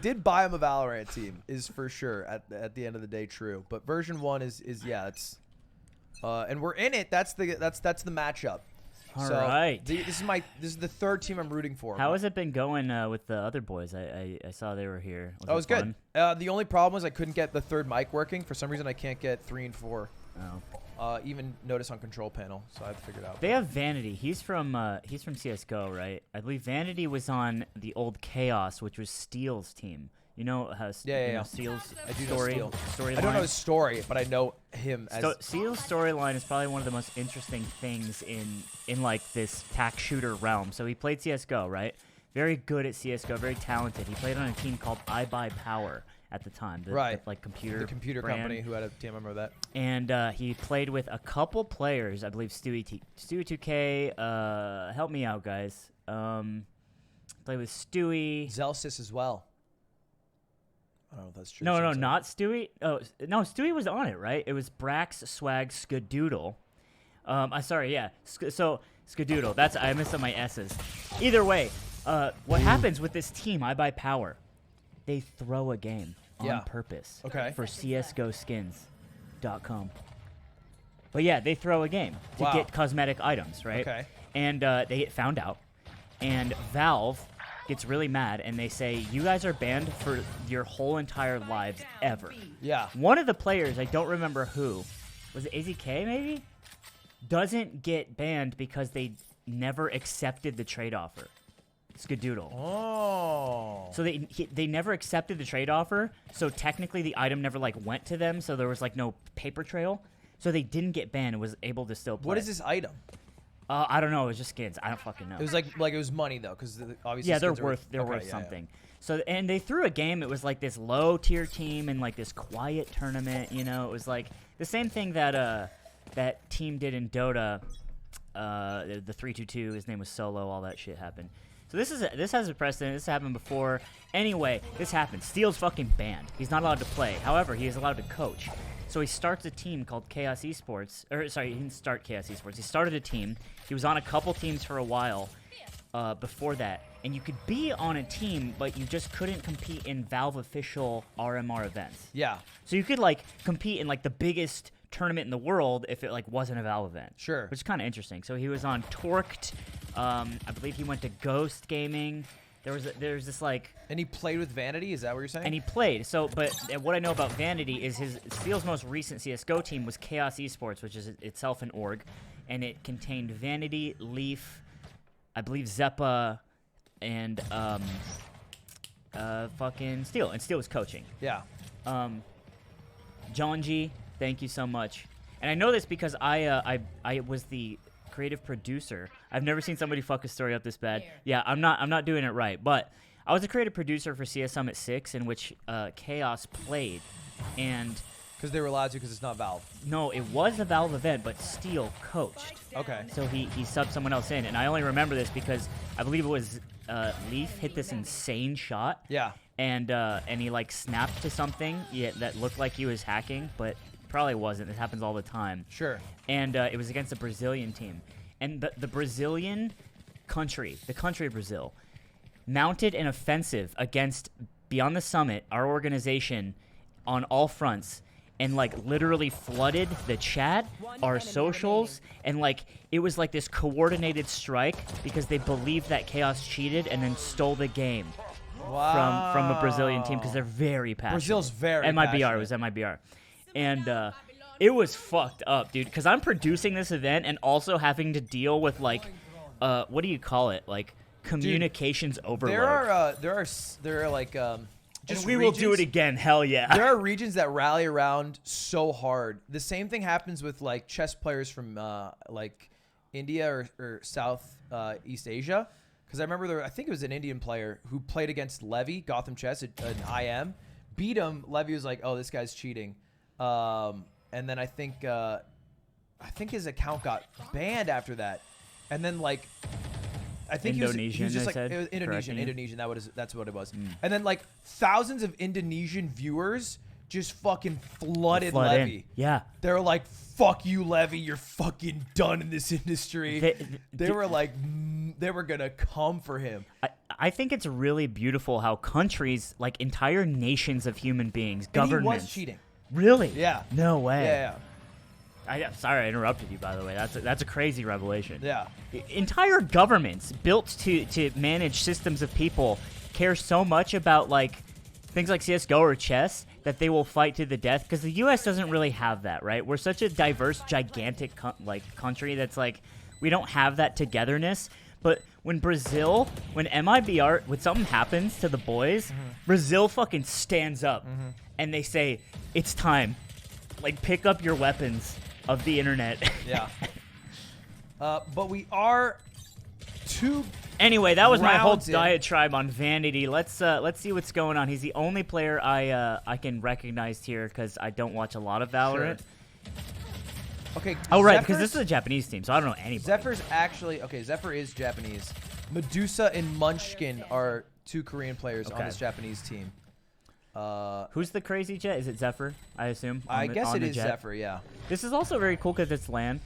Did buy him a Valorant team is for sure at the end of the day true. But version 1 is yeah, it's and we're in it. That's the matchup. All right. This is the third team I'm rooting for. How has it been going with the other boys? I saw they were here. It was good. The only problem was I couldn't get the third mic working. For some reason, I can't get 3 and 4. Oh. Even notice on control panel, so I have to figure it out. They have Vanity. He's from CS:GO, right? I believe Vanity was on the old Chaos, which was Steel's team. You know how Steel's I do storyline. I don't know his story, but I know him as Steel's storyline is probably one of the most interesting things in like this tack shooter realm. So he played CS:GO, right? Very good at CS:GO, very talented. He played on a team called I Buy Power at the time, the computer brand. company who had a team. I remember that. And he played with a couple players, I believe Stewie 2K. Help me out, guys. Played with Stewie. Zellsis as well. I don't know if that's true. No, not Stewie. Oh, no, Stewie was on it, right? It was Brax, Swag, Skadoodle. Sorry, yeah. So Skadoodle. I messed up my S's. Either way, what happens with this team, I Buy Power? They throw a game on purpose for CSGOskins.com. But yeah, they throw a game to get cosmetic items, right? Okay. And they get found out, and Valve gets really mad, and they say, you guys are banned for your whole entire lives ever. Yeah. One of the players, I don't remember who, was it AZK maybe? Doesn't get banned because they never accepted the trade offer. Skadoodle. Oh. So they never accepted the trade offer, so technically the item never like went to them, so there was like no paper trail. So they didn't get banned and was able to still play. What is this item? I don't know. It was just skins. I don't fucking know. It was like it was money though, because obviously they're worth something. Yeah. So and they threw a game. It was like this low tier team in like this quiet tournament. You know, it was like the same thing that that team did in Dota. The 322. His name was Solo. All that shit happened. So this has a precedent. This happened before. Anyway, this happened. Steel's fucking banned. He's not allowed to play. However, he is allowed to coach. So he starts a team called Chaos Esports. Or sorry, he didn't start Chaos Esports. He started a team. He was on a couple teams for a while before that. And you could be on a team, but you just couldn't compete in Valve official RMR events. Yeah. So you could like compete in like the biggest tournament in the world if it like wasn't a Valve event. Sure. Which is kind of interesting. So he was on Torqued. I believe he went to Ghost Gaming. There's this like. And he played with Vanity. Is that what you're saying? And he played. So, but what I know about Vanity is Steel's most recent CS:GO team was Chaos Esports, which is itself an org, and it contained Vanity, Leaf, I believe Zeppa, and fucking Steel. And Steel was coaching. Yeah. John G, thank you so much. And I know this because I was the creative producer. I've never seen somebody fuck a story up this bad. Yeah, I'm not doing it right. But I was a creative producer for CS Summit 6, in which Chaos played, and because they were allowed to, because it's not Valve. No, it was a Valve event, but Steel coached. Okay. So he subbed someone else in, and I only remember this because I believe it was Leaf hit this insane shot. Yeah. And he like snapped to something that looked like he was hacking, but probably wasn't. It happens all the time. Sure. And it was against a Brazilian team. And the Brazilian country, the country of Brazil, mounted an offensive against Beyond the Summit, our organization, on all fronts, and like literally flooded the chat, our socials, and like it was like this coordinated strike because they believed that Chaos cheated and then stole the game. Wow. From a Brazilian team because they're very passionate. Brazil's very MIBR, passionate. it was MIBR. And it was fucked up, dude, because I'm producing this event and also having to deal with, like, what do you call it? Like, communications overload. There are like, just we will do it again, hell yeah. There are regions that rally around so hard. The same thing happens with, like, chess players from, like, India or South East Asia. Because I remember I think it was an Indian player who played against Levy, Gotham Chess, an IM, beat him. Levy was like, "Oh, this guy's cheating," and then I think his account got banned after that. And then like, I think Indonesian, he was just like said, it was Indonesian. That's what it was. Mm. And then like thousands of Indonesian viewers just fucking flooded Levy. In. Yeah, they're like, "Fuck you, Levy! You're fucking done in this industry." They were like. They were gonna come for him. I think it's really beautiful how countries, like entire nations of human beings, governments. And he was cheating. Really? Yeah. No way. Yeah. I'm sorry I interrupted you, by the way. That's a crazy revelation. Yeah. Entire governments built to manage systems of people care so much about like things like CS:GO or chess that they will fight to the death, because the U.S. doesn't really have that, right? We're such a diverse, gigantic country that's like we don't have that togetherness. But when Brazil, when MIBR, when something happens to the boys, Brazil fucking stands up and they say, it's time. Like, pick up your weapons of the internet. Yeah. But we are two. Anyway, that was my whole rounds in. diatribe on Vanity. Let's see what's going on. He's the only player I can recognize here because I don't watch a lot of Valorant. Sure. Okay. Oh, right, because this is a Japanese team, so I don't know anybody. Zephyr's actually okay. Zephyr is Japanese. Medusa and Munchkin are two Korean players on this Japanese team. Who's the crazy jet? Is it Zephyr? I assume. I guess it is Zephyr. Yeah. This is also very cool because it's LAN.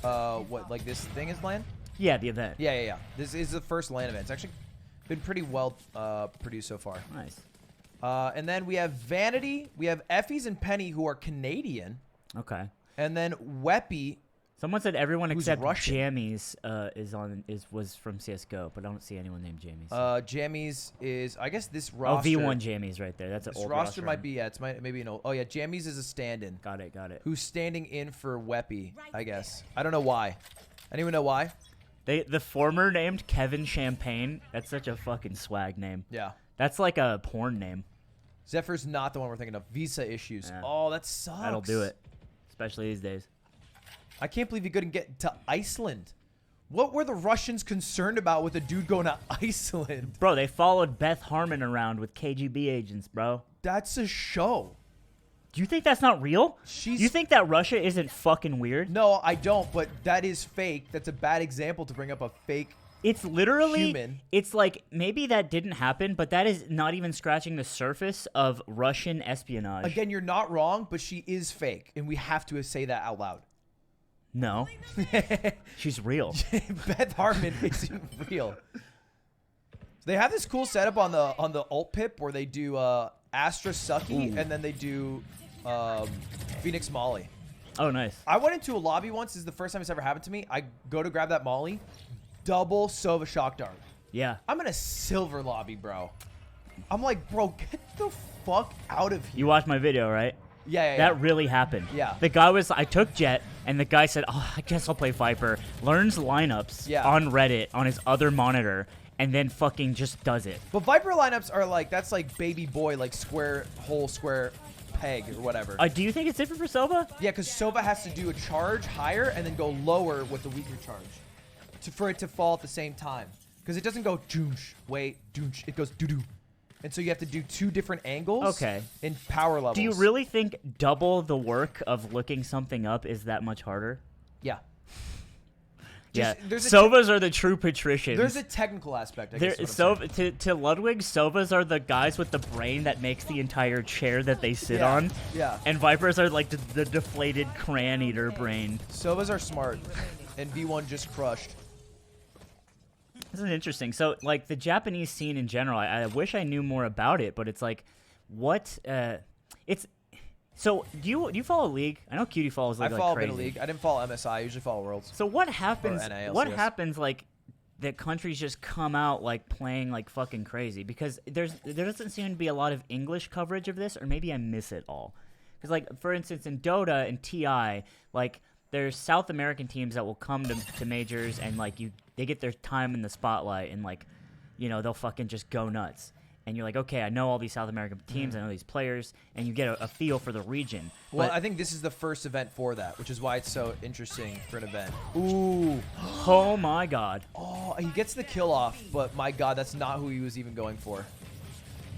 What, like this thing is LAN? Yeah, the event. Yeah. This is the first LAN event. It's actually been pretty well produced so far. Nice. And then we have Vanity. We have Effys and Penny, who are Canadian. Okay. And then Weppy. Someone said everyone except Russian. jammyz was from CS:GO, but I don't see anyone named jammyz. Jammyz is, I guess this roster. Oh, V1 jammyz right there. That's an old roster. Might be, yeah, it's maybe an old. Oh yeah, Jammyz is a stand-in. Got it. Who's standing in for Weppy? I guess. I don't know why. Anyone know why? The former named Kevin Champagne. That's such a fucking swag name. Yeah. That's like a porn name. Zephyr's not the one we're thinking of. Visa issues. Yeah. Oh, that sucks. That'll do it, especially these days. I can't believe he couldn't get to Iceland. What were the Russians concerned about with a dude going to Iceland? Bro, they followed Beth Harmon around with KGB agents, bro. That's a show. Do you think that's not real? You think that Russia isn't fucking weird? No, I don't, but that is fake. That's a bad example to bring up a fake It's literally human. It's like maybe that didn't happen, but that is not even scratching the surface of Russian espionage. Again, you're not wrong, but she is fake, and we have to say that out loud. No. She's real. Beth Harmon isn't real. They have this cool setup on the ult pip where they do Astra Sucky and then they do Phoenix Molly. Oh, nice. I went into a lobby once. This is the first time it's ever happened to me. I go to grab that Molly, double Sova shock dart. Yeah. I'm in a silver lobby, bro. I'm like, bro, get the fuck out of here. You watched my video, right? Yeah. That really happened. Yeah. The guy was, I took Jet, and the guy said, oh, I guess I'll play Viper. Learns lineups on Reddit on his other monitor, and then fucking just does it. But Viper lineups are like, that's like baby boy, like square, hole, square, peg, or whatever. Do you think it's different for Sova? Yeah, because Sova has to do a charge higher and then go lower with the weaker charge for it to fall at the same time. Because it doesn't go doonch, wait, doonch. It goes doo-doo. And so you have to do two different angles in power levels. Do you really think double the work of looking something up is that much harder? Yeah. Yeah. Sovas are the true patricians. There's a technical aspect, I guess. To Ludwig, Sovas are the guys with the brain that makes the entire chair that they sit on. Yeah. And Vipers are like the deflated crayon eater brain. Sovas are smart. And V1 just crushed. This is interesting. So, like, the Japanese scene in general, I wish I knew more about it, but it's like, what, it's, so, do you follow League? I know Cutie follows League like crazy. I follow a bit of League. I didn't follow MSI. I usually follow Worlds. So what happens, like, that countries just come out, like, playing like fucking crazy? Because there doesn't seem to be a lot of English coverage of this, or maybe I miss it all. Because, like, for instance, in Dota and TI, like, there's South American teams that will come to majors and, like, they get their time in the spotlight and, like, you know, they'll fucking just go nuts. And you're like, okay, I know all these South American teams, I know these players, and you get a feel for the region. Well, I think this is the first event for that, which is why it's so interesting for an event. Ooh. Oh, my God. Oh, he gets the kill off, but my God, that's not who he was even going for.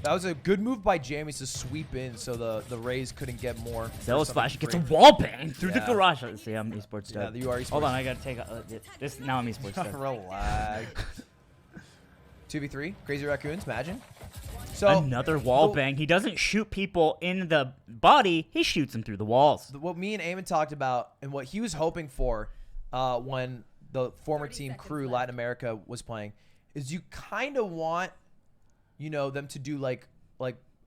That was a good move by jammyz to sweep in so the Rays couldn't get more. Zellsis Flash gets a wall bang through the garage. See, I'm esports star. Yeah, you are esports. Hold on, I got to take this. Now I'm esports star. Relax. 2v3, crazy raccoons, imagine. So another wall bang. He doesn't shoot people in the body. He shoots them through the walls. What me and Eamon talked about and what he was hoping for when the former team crew Latin America was playing is you kind of want, you know, them to do like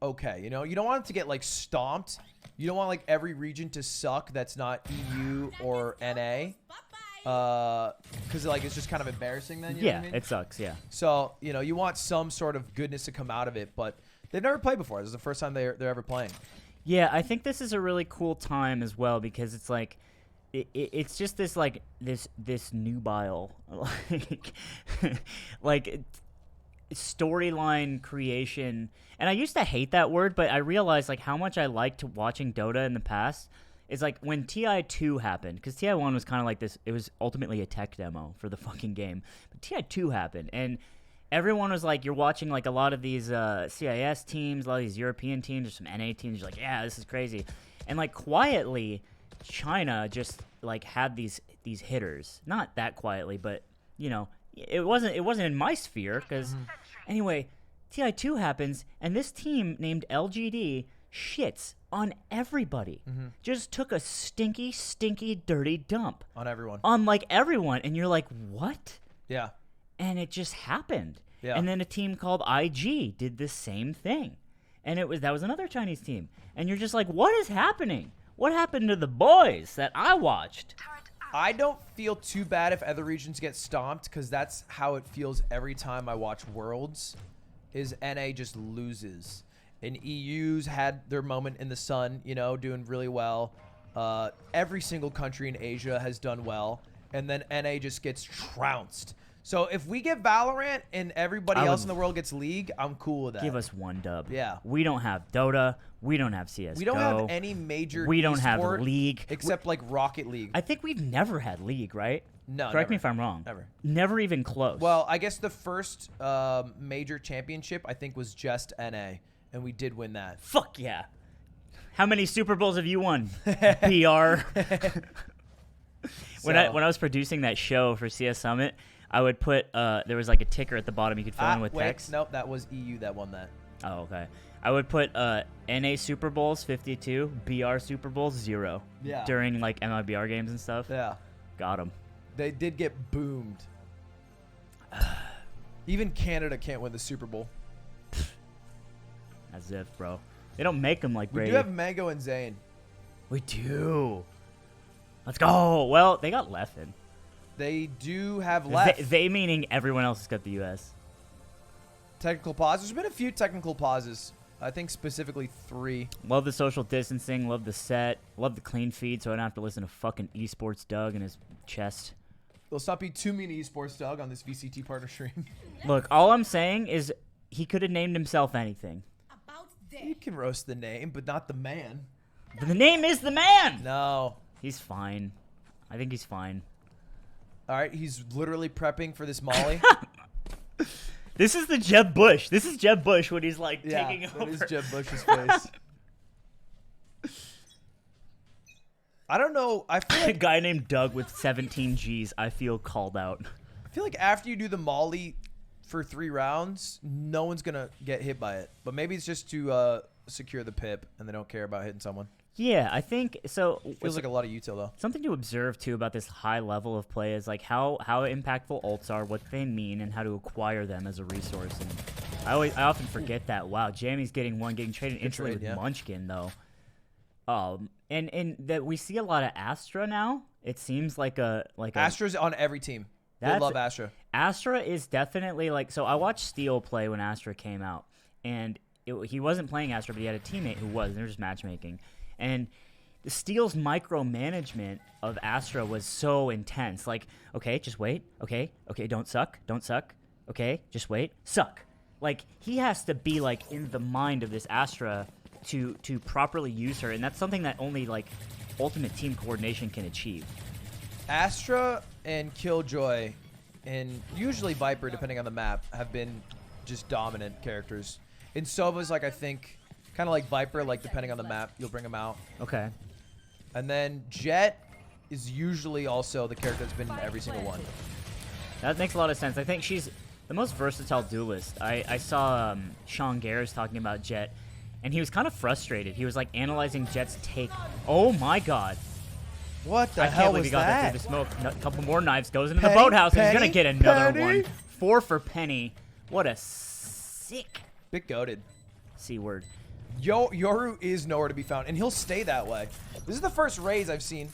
okay, you know, you don't want it to get like stomped. You don't want like every region to suck that's not EU or NA, because like it's just kind of embarrassing then. You know what I mean? It sucks. Yeah. So you know, you want some sort of goodness to come out of it, but they've never played before. This is the first time they're ever playing. Yeah, I think this is a really cool time as well because it's like. It's just this like this nubile like storyline creation, and I used to hate that word, but I realized like how much I liked watching Dota in the past. Is like when TI2 happened, because TI1 was kind of like this. It was ultimately a tech demo for the fucking game, but TI2 happened, and everyone was like, you're watching like a lot of these CIS teams, a lot of these European teams, or some NA teams. You're like, yeah, this is crazy, and like quietly. China just like had these hitters, not that quietly, but you know, it wasn't in my sphere because anyway, TI2 happens and this team named LGD shits on everybody. Just took a stinky, dirty dump On everyone. on like everyone, and you're like, what? Yeah. And it just happened. Yeah. And then a team called IG did the same thing, and that was another Chinese team, and you're just like, what is happening? What happened to the boys that I watched? I don't feel too bad if other regions get stomped because that's how it feels every time I watch Worlds is NA just loses. And EU's had their moment in the sun, you know, doing really well. Every single country in Asia has done well. And then NA just gets trounced. So if we get Valorant and everybody else in the world gets League, I'm cool with that. Give us one dub. Yeah. We don't have Dota. We don't have CSGO. We don't have any major We don't have esport League. except like Rocket League. I think we've never had League, right? No, Correct me never. if I'm wrong. Never. Never even close. Well, I guess the first major championship I think was just NA, and we did win that. Fuck yeah. How many Super Bowls have you won? PR. When I was producing that show for CS Summit, I would put there was like a ticker at the bottom you could fill in with text. Nope, that was EU that won that. Oh, okay. I would put NA Super Bowls 52, BR Super Bowls 0. Yeah. During like MIBR games and stuff. Yeah. Got them. They did get boomed. Even Canada can't win the Super Bowl. As if, bro. They don't make them like Brady. We do have Mango and Zane. We do. Let's go. Well, they got Leffen. They do have left. They meaning everyone else except the U.S. Technical pause. There's been a few technical pauses. I think specifically 3. Love the social distancing. Love the set. Love the clean feed so I don't have to listen to fucking esports Doug and his chest. There'll stop be too many esports Doug on this VCT partner stream. Look, all I'm saying is he could have named himself anything. You can roast the name, but not the man. But the name is the man! No. He's fine. I think he's fine. All right, he's literally prepping for this Molly. This is the Jeb Bush. This is Jeb Bush when he's like taking over. That is Jeb Bush's face. I don't know. I feel A like guy named Doug with 17 G's. I feel called out. I feel like after you do the Molly for 3 rounds, no one's gonna get hit by it. But maybe it's just to secure the pip, and they don't care about hitting someone. Yeah, I think so. Feels like a lot of util though. Something to observe too about this high level of play is like how impactful ults are, what they mean, and how to acquire them as a resource. And I often forget that. Wow, Jammy's getting traded instantly with Munchkin though. And that we see a lot of Astra now. It seems like Astra's on every team. They love Astra. Astra is definitely like, so I watched Steel play when Astra came out, and he wasn't playing Astra, but he had a teammate who was, and they were just matchmaking. And the Steel's micromanagement of Astra was so intense. Like, okay, just wait. Okay, don't suck. Okay, just wait. Suck. Like, he has to be, like, in the mind of this Astra to properly use her, and that's something that only, like, ultimate team coordination can achieve. Astra and Killjoy, and usually Viper, depending on the map, have been just dominant characters. In Sova's, like, I think, kind of like Viper, like, depending on the map, you'll bring him out. Okay. And then Jet is usually also the character that's been in every single one. That makes a lot of sense. I think she's the most versatile duelist. I saw Sean Garris talking about Jet, and he was kind of frustrated. He was, like, analyzing Jet's take. Oh, my God. What the I hell can't believe was he got that that? through the smoke. A couple more knives goes into the boathouse, and he's going to get another one. 4 for Penny. What a sick Bit goated. C word. Yoru is nowhere to be found, and he'll stay that way. This is the first raise I've seen.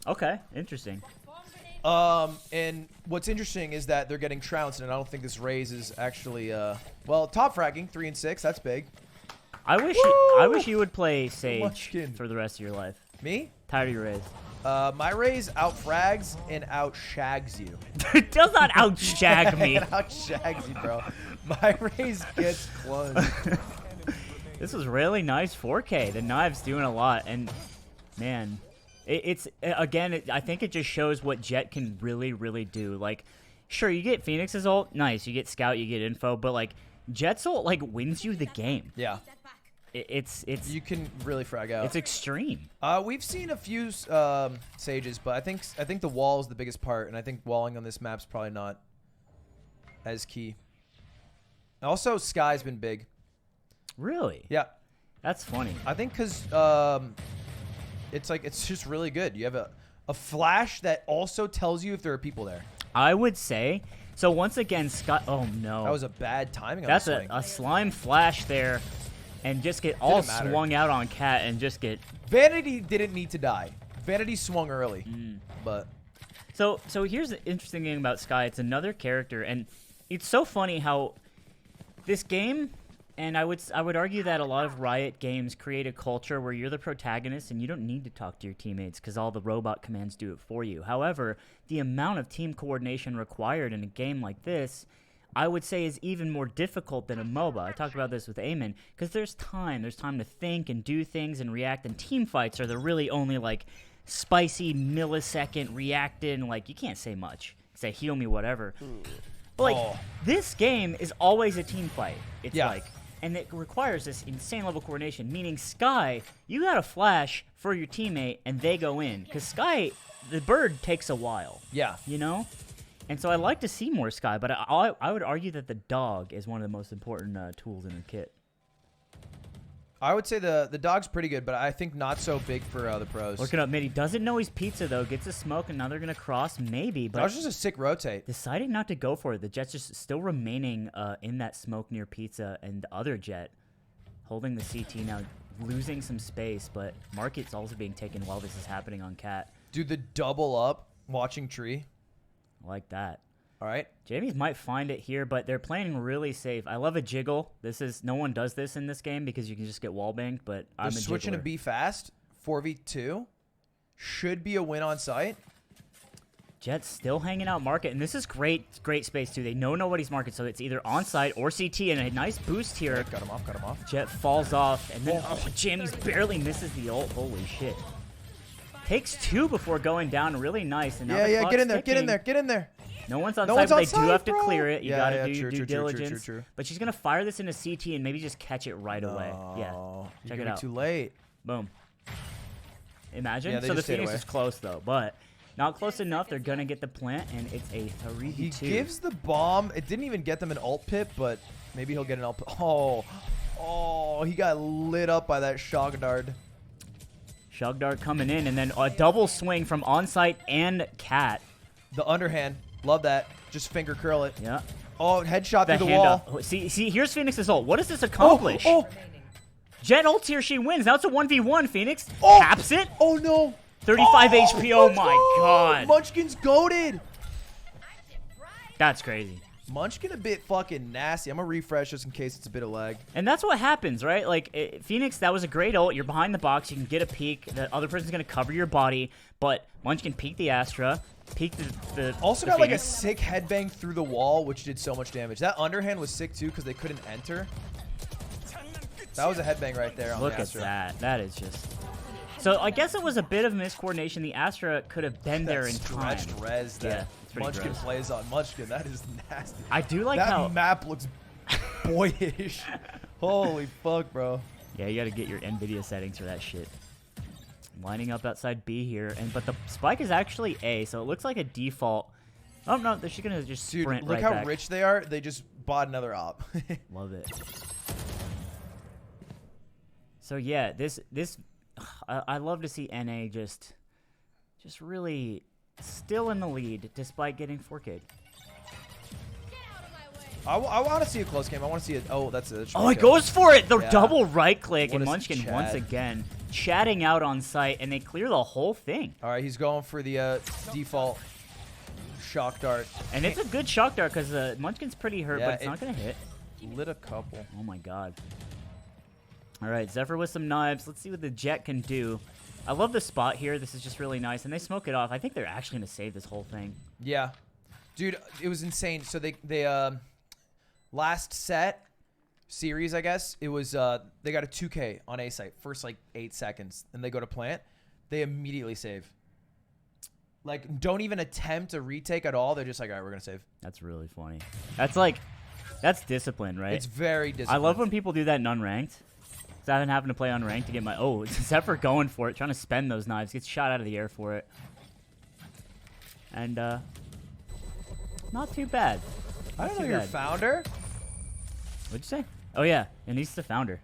Okay, interesting. And what's interesting is that they're getting trounced, and I don't think this raise is actually, well, top fragging, 3 and 6. That's big. I wish you would play Sage Munchkin. for the rest of your life. Me? Tired of your raise. My raise out frags and out shags you. It does not outshag me. It out shags you, bro. My raise gets close. This was really nice 4K. The knives doing a lot, and man, it's again. I think it just shows what Jet can really, really do. Like, sure, you get Phoenix's ult, nice. You get Scout, you get info, but like Jet's ult like wins you the game. Yeah. It's you can really frag out. It's extreme. We've seen a few Sages, but I think the wall is the biggest part, and I think walling on this map's probably not as key. Also, Sky's been big. Really? Yeah. That's funny. I think because it's just really good. You have a flash that also tells you if there are people there. I would say so. Once again, Sky. Oh no. That was a bad timing. That's on the a slime flash there. And just get all swung out on Cat and just get... Vanity didn't need to die. Vanity swung early, but... So here's the interesting thing about Sky. It's another character, and it's so funny how this game, and I would argue that a lot of Riot games create a culture where you're the protagonist and you don't need to talk to your teammates because all the robot commands do it for you. However, the amount of team coordination required in a game like this... I would say is even more difficult than a MOBA. I talked about this with Eamon, because there's time to think and do things and react, and team fights are the really only, like, spicy millisecond reacting, like, you can't say much. Say, heal me, whatever. But, like, this game is always a team fight. It's like, and it requires this insane level of coordination, meaning Sky, you got a flash for your teammate, and they go in. Because Sky, the bird takes a while. Yeah. You know? And so I like to see more Sky, but I would argue that the dog is one of the most important tools in the kit. I would say the dog's pretty good, but I think not so big for the pros. Looking up mid, he doesn't know he's pizza though. Gets a smoke, and now they're gonna cross maybe. But that was just a sick rotate. Deciding not to go for it. The Jet's just still remaining in that smoke near pizza, and the other Jet holding the CT now, losing some space. But Market's also being taken while this is happening on Cat. Dude, the double up watching tree. I like that. All right. Jammyz might find it here, but they're playing really safe. I love a jiggle. No one does this in this game because you can just get wall banged, but I'm a switching jiggler. to B fast. 4v2. Should be a win on site. Jet's still hanging out Market, and this is great space too. They know nobody's Market, so it's either on site or CT, and a nice boost here. Got him off. Jet falls off, and then Jammyz barely misses the ult. Holy shit. Takes 2 before going down. Really nice. And now the clock's get in there. ticking. Get in there. No one's on site, but they do have to clear it. You gotta do your true, due diligence. True. But she's gonna fire this into CT and maybe just catch it right away. Yeah, check it out. Too late. Boom. Imagine. Yeah, So the Phoenix is close though, but not close enough. They're gonna get the plant, and it's a 3v2. He gives the bomb. It didn't even get them an ult pit, but maybe he'll get an ult. Oh, he got lit up by that Shogdard. Shogdard coming in, and then a double swing from onsite and Cat. The underhand. Love that. Just finger curl it. Yeah. Oh, headshot through the wall. See, here's Phoenix's ult. What does this accomplish? Jet ults here, she wins. Now it's a 1v1, Phoenix. Taps it. Oh, no. 35 HP, oh my god. Munchkin's goated. That's crazy. Munchkin a bit fucking nasty. I'm going to refresh just in case it's a bit of lag. And that's what happens, right? Like, Phoenix, that was a great ult. You're behind the box. You can get a peek. The other person's going to cover your body. But Munchkin peeked the Astra. Peeked the Also the got like a Phoenix. sick headbang through the wall, which did so much damage. That underhand was sick too because they couldn't enter. That was a headbang right there on Look the at Astra. that. That is just... So I guess it was a bit of miscoordination. The Astra could have been there in time. Stretched res that Munchkin gross. plays on. Munchkin, that is nasty. I do like that how... map looks boyish. Holy fuck, bro. Yeah, you got to get your NVIDIA settings for that shit. Lining up outside B here, but the spike is actually A, so it looks like a default. Oh no, they're just gonna just sprint look right how back. rich they are. They just bought another op. Love it. So yeah, this I love to see NA just really still in the lead despite getting 4K'd. I want to see a close game. I want to see it. Oh, that's it. Oh, he goes for it. The Yeah. double right click, What and is Munchkin Chad? once again chatting out on site, and they clear the whole thing. All right, he's going for the default shock dart. And it's a good shock dart because Munchkin's pretty hurt, Yeah, but it's not going to hit. Lit a couple. Oh, my God. All right, Zephyr with some knives. Let's see what the Jet can do. I love the spot here. This is just really nice. And they smoke it off. I think they're actually going to save this whole thing. Yeah. Dude, it was insane. So they last set series, I guess, it was they got a 2K on A site first like 8 seconds, and they go to plant. They immediately save. Like, don't even attempt a retake at all. They're just like, all right, we're gonna save. That's really funny. That's discipline, right? It's very disciplined. I love when people do that in unranked. So I've been having to play unranked to get my... Oh, it's Zephyr going for it, trying to spend those knives. Gets shot out of the air for it. And, not too bad. I Not don't know too you're a bad. founder. What'd you say? Oh, yeah. Anise the founder.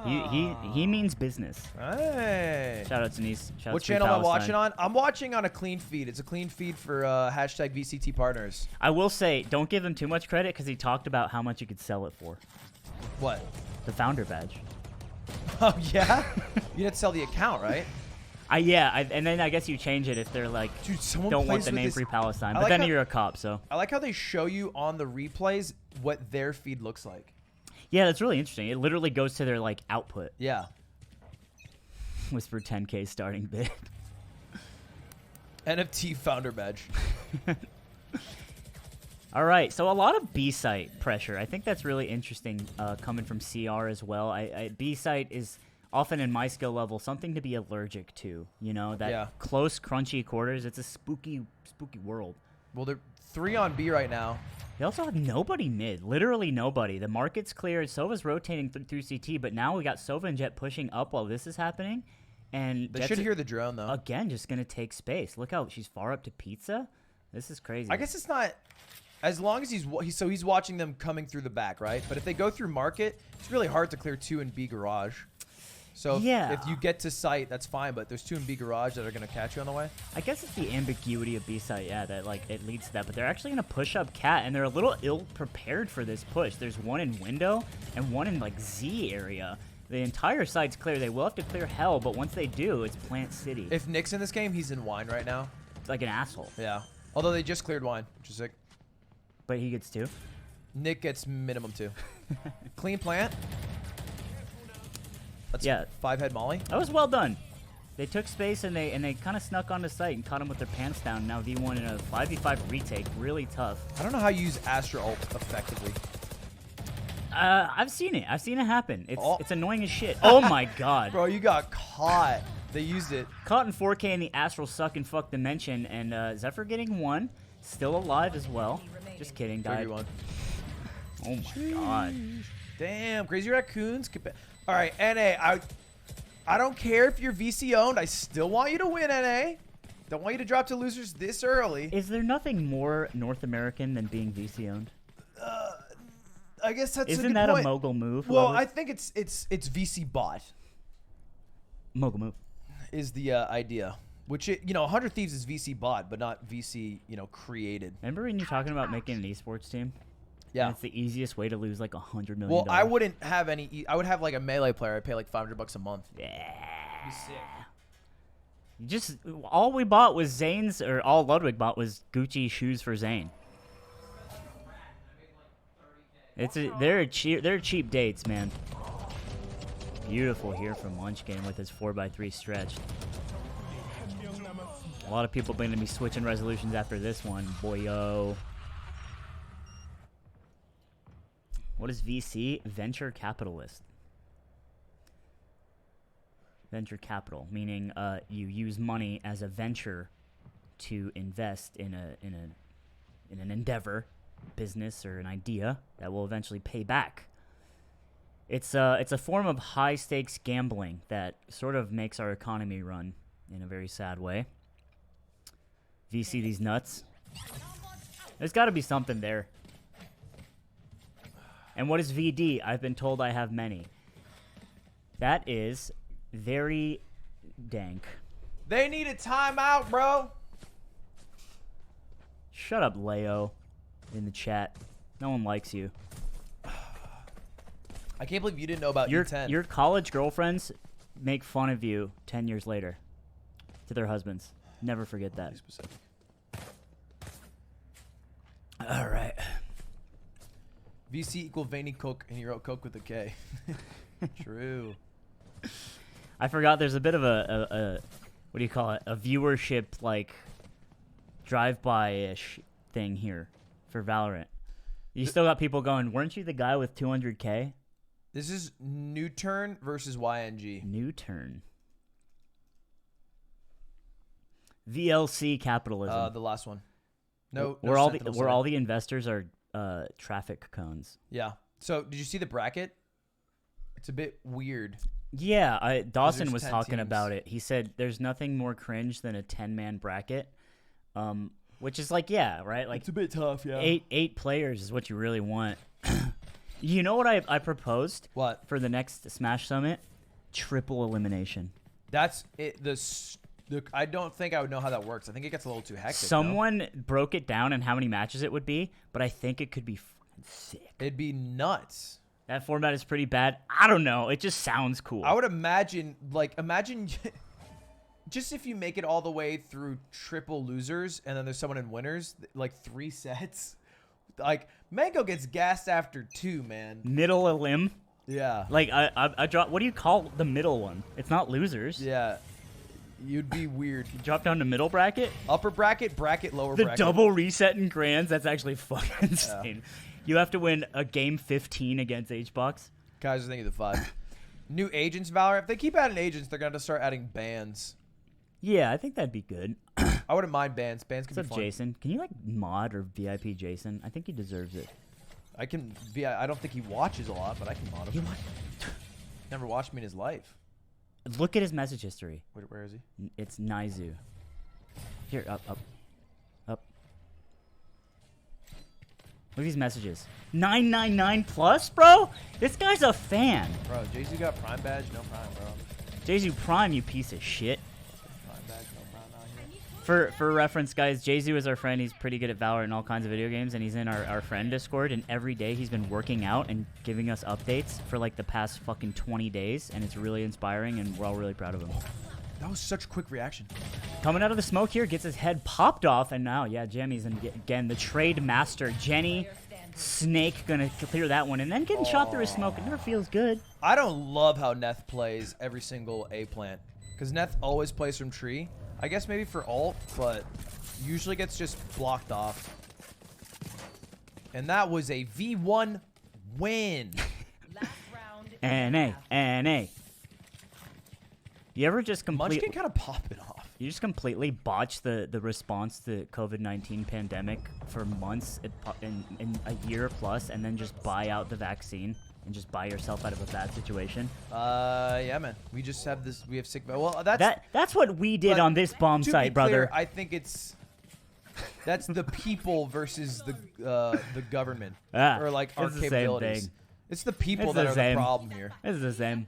He means business. Hey. Shout out to Anise. Shout out What to Free channel am I Palestine. watching on? I'm watching on a clean feed. It's a clean feed for hashtag VCT partners. I will say, don't give him too much credit because he talked about how much you could sell it for. What? The founder badge. Oh, yeah? You didn't sell the account, right? And then I guess you change it if they're like, Dude, someone don't want plays the with name this- Free Palestine. I But like then how- you're a cop, so. I like how they show you on the replays what their feed looks like. Yeah, that's really interesting. It literally goes to their like output. Yeah. Whisper 10K starting bid. NFT founder badge. All right, so a lot of B-site pressure. I think that's really interesting coming from CR as well. B-site is often in my skill level something to be allergic to. You know, that close, crunchy quarters. It's a spooky world. Well, they're 3 on B right now. They also have nobody mid. Literally nobody. The market's cleared. Sova's rotating through CT, but now we got Sova and Jet pushing up while this is happening. And They Jet's should hear the drone, though. again, just going to take space. Look how she's far up to pizza. This is crazy. I guess it's not... As long as he's watching them coming through the back, right? But if they go through market, it's really hard to clear 2 in B garage. So if you get to site, that's fine. But there's 2 in B garage that are going to catch you on the way. I guess it's the ambiguity of B-site, yeah, that like it leads to that. But they're actually going to push up Cat, and they're a little ill-prepared for this push. There's one in window and one in like Z area. The entire site's clear. They will have to clear hell, but once they do, it's Plant City. If Nick's in this game, he's in wine right now. It's like an asshole. Yeah. Although they just cleared wine, which is sick. But he gets 2. Nick gets minimum 2. Clean plant. That's 5-head molly. That was well done. They took space and they kind of snuck onto site and caught him with their pants down. Now V1 in a 5v5 retake, really tough. I don't know how you use Astra ult effectively. I've seen it. I've seen it happen. It's annoying as shit. Oh my god. Bro, you got caught. They used it. Caught in 4K in the Astral Suck and Fuck Dimension, and Zephyr getting 1. Still alive as well. Just kidding, died. Everyone. Oh my god. Damn, Crazy Raccoons. All right, NA. I don't care if you're VC owned. I still want you to win, NA. Don't want you to drop to losers this early. Is there nothing more North American than being VC owned? I guess that's Isn't a good that point. a mogul move? Well, Robert? I think it's VC bot mogul move is the idea. Which 100 Thieves is VC bot, but not VC created. Remember when you're talking about making an esports team? Yeah. And it's the easiest way to lose like $100 million. Well, I wouldn't have any. I would have like a melee player. I'd pay like $500 a month. Yeah. Be sick. Just all we bought was Zane's, or all Ludwig bought was Gucci shoes for Zane. They're cheap dates, man. Beautiful here from Munchkin with his 4x3 stretch. A lot of people going to be switching resolutions after this one, boyo. What is VC? Venture capitalist. Venture capital, meaning you use money as a venture to invest in an endeavor, business, or an idea that will eventually pay back. It's a form of high stakes gambling that sort of makes our economy run in a very sad way. VC these nuts. There's got to be something there. And what is VD? I've been told I have many. That is very dank. They need a timeout, bro. Shut up, Leo, in the chat. No one likes you. I can't believe you didn't know about E10. Your college girlfriends make fun of you 10 years later to their husbands. Never forget that. All right. VC equal veiny coke, and you wrote coke with a K. True. I forgot there's a bit of a what do you call it? A viewership like drive-by-ish thing here for Valorant. You still got people going, weren't you the guy with 200K? This is New Turn versus YNG. New Turn. VLC capitalism. The last one. No, where all the investors are traffic cones. Yeah. So did you see the bracket? It's a bit weird. Yeah, Dawson was 10 talking teams. about it. He said there's nothing more cringe than a 10-man bracket, which is like, yeah, right? Like it's a bit tough, yeah. Eight players is what you really want. You know what I proposed? What? For the next Smash Summit? Triple elimination. That's it. I don't think I would know how that works. I think it gets a little too hectic. Someone broke it down and how many matches it would be, but I think it could be fucking sick. It'd be nuts. That format is pretty bad. I don't know. It just sounds cool. I would imagine just if you make it all the way through triple losers and then there's someone in winners, like 3 sets. Like Mango gets gassed after 2, man. Middle elim. Yeah. Like I drop. What do you call the middle one? It's not losers. Yeah. You'd be weird. You drop down to middle bracket. Upper bracket, lower the bracket. The double reset in grands. That's actually fucking insane. Yeah. You have to win a game 15 against HBox. Guys are thinking of the 5. New agents, Valorant. If they keep adding agents, they're going to start adding bans. Yeah, I think that'd be good. I wouldn't mind bans. Bans can What's be up, fun. Jason? Can you like mod or VIP Jason? I think he deserves it. I can. I don't think he watches a lot, but I can mod him. Never watched me in his life. Look at his message history. Where is he? It's Naizu. Here, up. Look at these messages. 999 plus, bro? This guy's a fan. Bro, Jay-Z got Prime badge, no Prime, bro. Jay-Z Prime, you piece of shit. Prime badge, no Prime out here. For reference, guys, Jay-Z is our friend. He's pretty good at Valorant and all kinds of video games, and he's in our friend Discord, and every day he's been working out and giving us updates for like the past fucking 20 days, and it's really inspiring, and we're all really proud of him. That was such a quick reaction. Coming out of the smoke here, gets his head popped off, and now, yeah, jammyz, and again, the trade master, Jenny, Snake, gonna clear that one, and then getting shot through his smoke. It never feels good. I don't love how Neth plays every single A plant, because Neth always plays from tree. I guess maybe for ult, but usually gets just blocked off. And that was a V1 win. NA. You ever just Munchkin kind of popping off. You just completely botch the response to COVID-19 pandemic for months in a year plus, and then just buy out the vaccine and just buy yourself out of a bad situation? Yeah, man. We just have this. We have sick. Well, that's what we did on this bomb site, brother. I think that's the people versus the government or like our capabilities. It's the people that are the problem here. It's the same.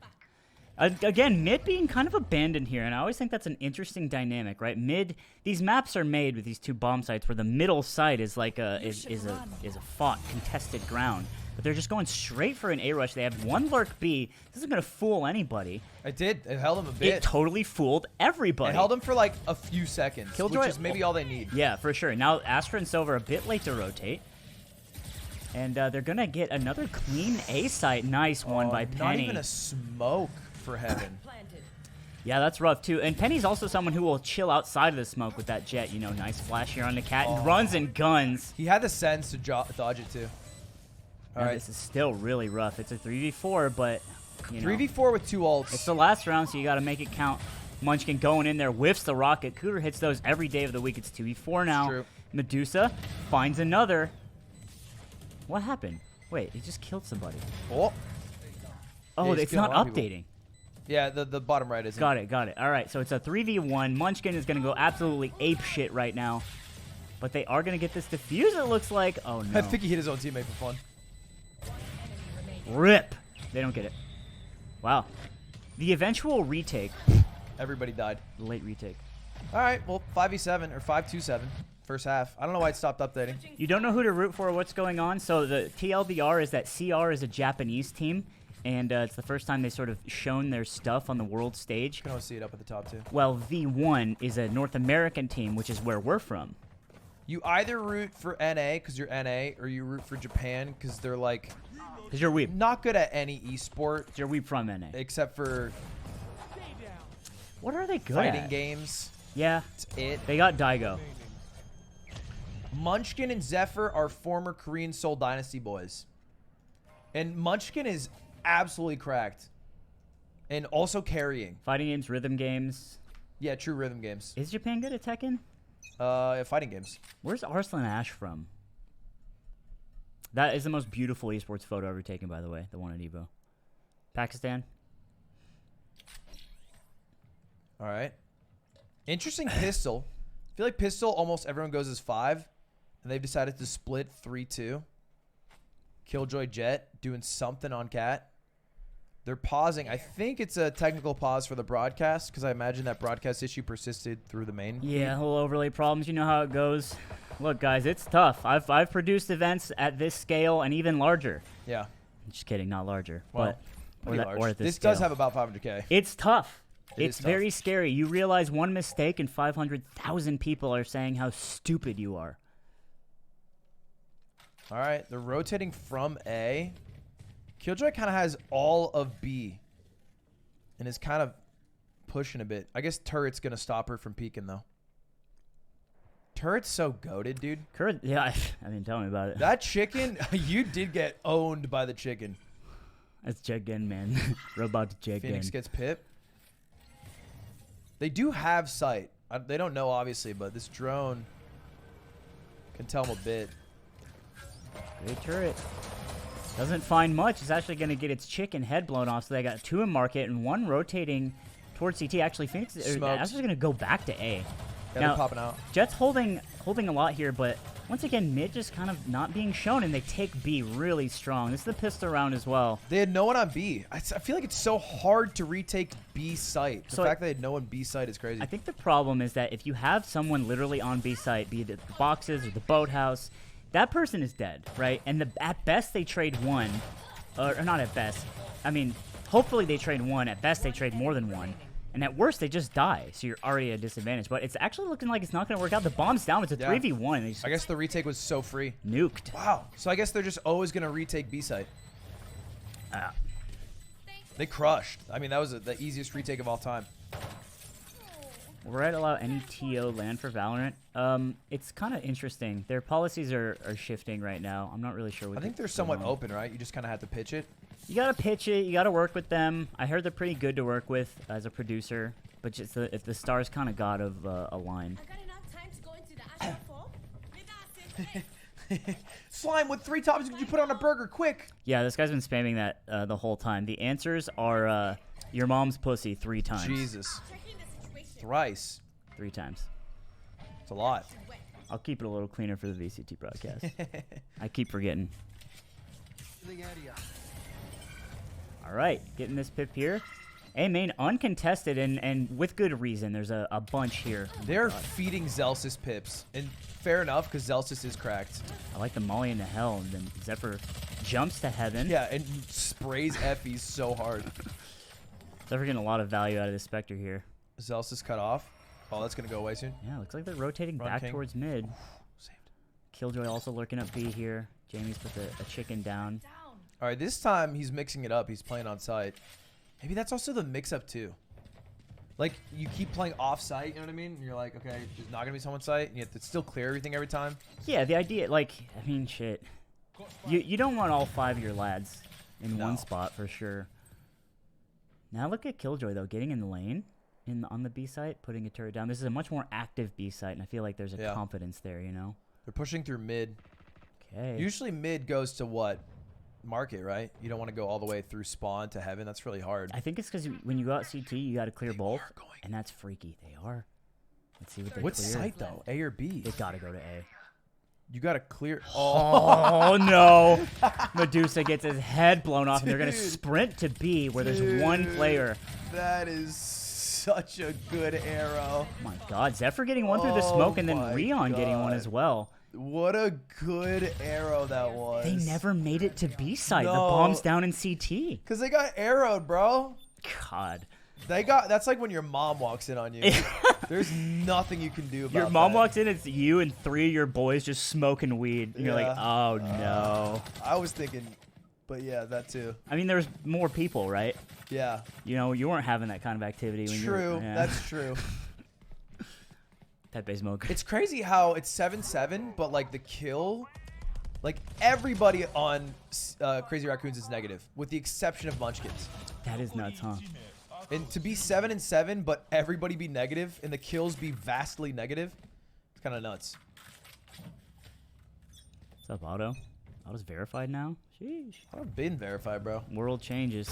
Again, mid being kind of abandoned here, and I always think that's an interesting dynamic, right? Mid, these maps are made with these 2 bomb sites where the middle site is like is a fought, contested ground, but they're just going straight for an A rush. They have 1 lurk B. This isn't gonna fool anybody. It did. It held them a bit. It totally fooled everybody. It held them for like a few seconds, Killjoy, which is maybe all they need. Yeah, for sure. Now Astra and Silver a bit late to rotate. And they're going to get another clean A site. Nice one by Penny. Not even a smoke for heaven. Yeah, that's rough too. And Penny's also someone who will chill outside of the smoke with that jet. You know, nice flash here on the cat. And runs and guns. He had the sense to dodge it too. All right. This is still really rough. It's a 3v4, but, you know. 3v4 with 2 ults. It's the last round, so you got to make it count. Munchkin going in there, whiffs the rocket. Cooter hits those every day of the week. It's 2v4 now. True. Medusa finds another. What happened? Wait, he just killed somebody. Oh, yeah, it's not updating. Yeah, the bottom right isn't. Got it. All right, so it's a 3v1. Munchkin is going to go absolutely ape shit right now. But they are going to get this defuse, it looks like. Oh, no. I think he hit his own teammate for fun. Rip. They don't get it. Wow. The eventual retake. Everybody died. The late retake. All right, well, 5v7 or 5-2-7. First half. I don't know why it stopped updating. You don't know who to root for or what's going on. So the TLDR is that CR is a Japanese team, and it's the first time they sort of shown their stuff on the world stage. You can always see it up at the top too. Well, V1 is a North American team, which is where we're from. You either root for NA because you're NA, or you root for Japan because they're like, Because you're weeb. not good at any esport You're weeb from NA. except for What are they good fighting at? games. Yeah, That's it. they got Daigo. Munchkin and Zephyr are former Korean Seoul Dynasty boys. And Munchkin is absolutely cracked. And also carrying. Fighting games, rhythm games. Yeah, true rhythm games. Is Japan good at Tekken? Fighting games. Where's Arslan Ash from? That is the most beautiful esports photo ever taken, by the way. The one at Evo. Pakistan. All right. Interesting pistol. I feel like pistol, almost everyone goes as 5. And they've decided to split 3-2. Killjoy Jet doing something on Cat. They're pausing. I think it's a technical pause for the broadcast because I imagine that broadcast issue persisted through the main. Yeah, little overlay problems. You know how it goes. Look, guys, it's tough. I've produced events at this scale and even larger. Yeah. Just kidding, not larger. Well, but pretty large. or at This scale. does have about 500K. It's tough. It It's is tough. very scary. You realize one mistake and 500,000 people are saying how stupid you are. All right. They're rotating from A. Killjoy kind of has all of B. And is kind of pushing a bit. I guess Turret's going to stop her from peeking, though. Turret's so goated, dude. Kurt, yeah, I mean, tell me about it. That chicken, you did get owned by the chicken. That's Jegan, man. Robot Jegan. Phoenix gets Pip. They do have sight. They don't know, obviously, but this drone can tell them a bit. Great turret. Doesn't find much. It's actually going to get its chicken head blown off. So they got 2 in market and 1 rotating towards CT. Actually, Phoenix is actually going to go back to A. Yeah, Now, they're popping out. Jet's holding a lot here, but once again, mid just kind of not being shown, and they take B really strong. This is the pistol round as well. They had no one on B. I feel like it's so hard to retake B site. The So fact that they had no one B site is crazy. I think the problem is that if you have someone literally on B site, be it the boxes or the boathouse, that person is dead, right? And at best they trade 1, or not at best. I mean, hopefully they trade 1. At best they trade more than 1. And at worst, they just die, so you're already at a disadvantage. But it's actually looking like it's not going to work out. The bomb's down. It's a 3v1. They just I guess the retake was so free. nuked. Wow. So I guess they're just always going to retake B site. They crushed. I mean, that was the easiest retake of all time. Will Riot allow any TO land for Valorant? It's kind of interesting. Their policies are shifting right now. I'm not really sure what I think they're what's somewhat going on. open, right? You just kind of have to pitch it. You got to pitch it. You got to work with them. I heard they're pretty good to work with as a producer. But just if the stars kind of got of a line. I got enough time to go into the asphalt. Slime, what 3 toppings did you put on a burger? Quick. Yeah, this guy's been spamming that the whole time. The answers are your mom's pussy 3 times. Jesus. Checking the situation. Thrice. 3 times. It's a lot. I'll keep it a little cleaner for the VCT broadcast. I keep forgetting. All right, getting this pip here. A main uncontested and with good reason. There's a bunch here. They're feeding Zellsis pips. And fair enough, because Zellsis is cracked. I like the molly into hell, and then Zephyr jumps to heaven. Yeah, and sprays effys so hard. Zephyr getting a lot of value out of this Spectre here. Zellsis cut off. Oh, that's going to go away soon. Yeah, looks like they're rotating Run back King. towards mid. Saved. Killjoy also lurking up B here. Jamie's put a chicken down. All right, this time he's mixing it up. He's playing on site. Maybe that's also the mix-up, too. Like, you keep playing off-site, you know what I mean? And you're like, okay, there's not going to be someone's site, and you have to still clear everything every time. Yeah, the idea, like, I mean, shit. You don't want all 5 of your lads in one No. spot for sure. Now look at Killjoy, though, getting in the lane on the B site, putting a turret down. This is a much more active B site, and I feel like there's a Yeah. confidence there, you know? They're pushing through mid. Okay. Usually mid goes to what? Market, right? You don't want to go all the way through spawn to heaven. That's really hard. I think it's because when you go out CT, you got to clear both, are going. and that's freaky. They are. Let's see what they What clear. site, though? A or B? They got to go to A. You got to clear. Oh, no. Medusa gets his head blown off, and they're going to Dude. sprint to B, where there's one player. That is such a good arrow. Oh my God, Zephyr getting one through the smoke, and then my Rion getting one God. as well. What a good arrow that was. They never made it to B side. The No. bomb's down in CT. Because they got arrowed, bro. God. That's like when your mom walks in on you. There's nothing you can do about Your mom that. walks in, it's you and 3 of your boys just smoking weed. And you're like, Yeah. oh no. I was thinking, but yeah, that too. I mean, there's more people, right? Yeah. You know, you weren't having that kind of activity when you were. True. Yeah. That's true. Pepe smoke. It's crazy how it's 7-7, but like the kill, like everybody on Crazy Raccoons is negative, with the exception of Munchkins. That is nuts, huh? And to be 7-7, but everybody be negative and the kills be vastly negative, it's kind of nuts. What's up, Otto? Otto's verified now? Sheesh. I've been verified, bro. World changes.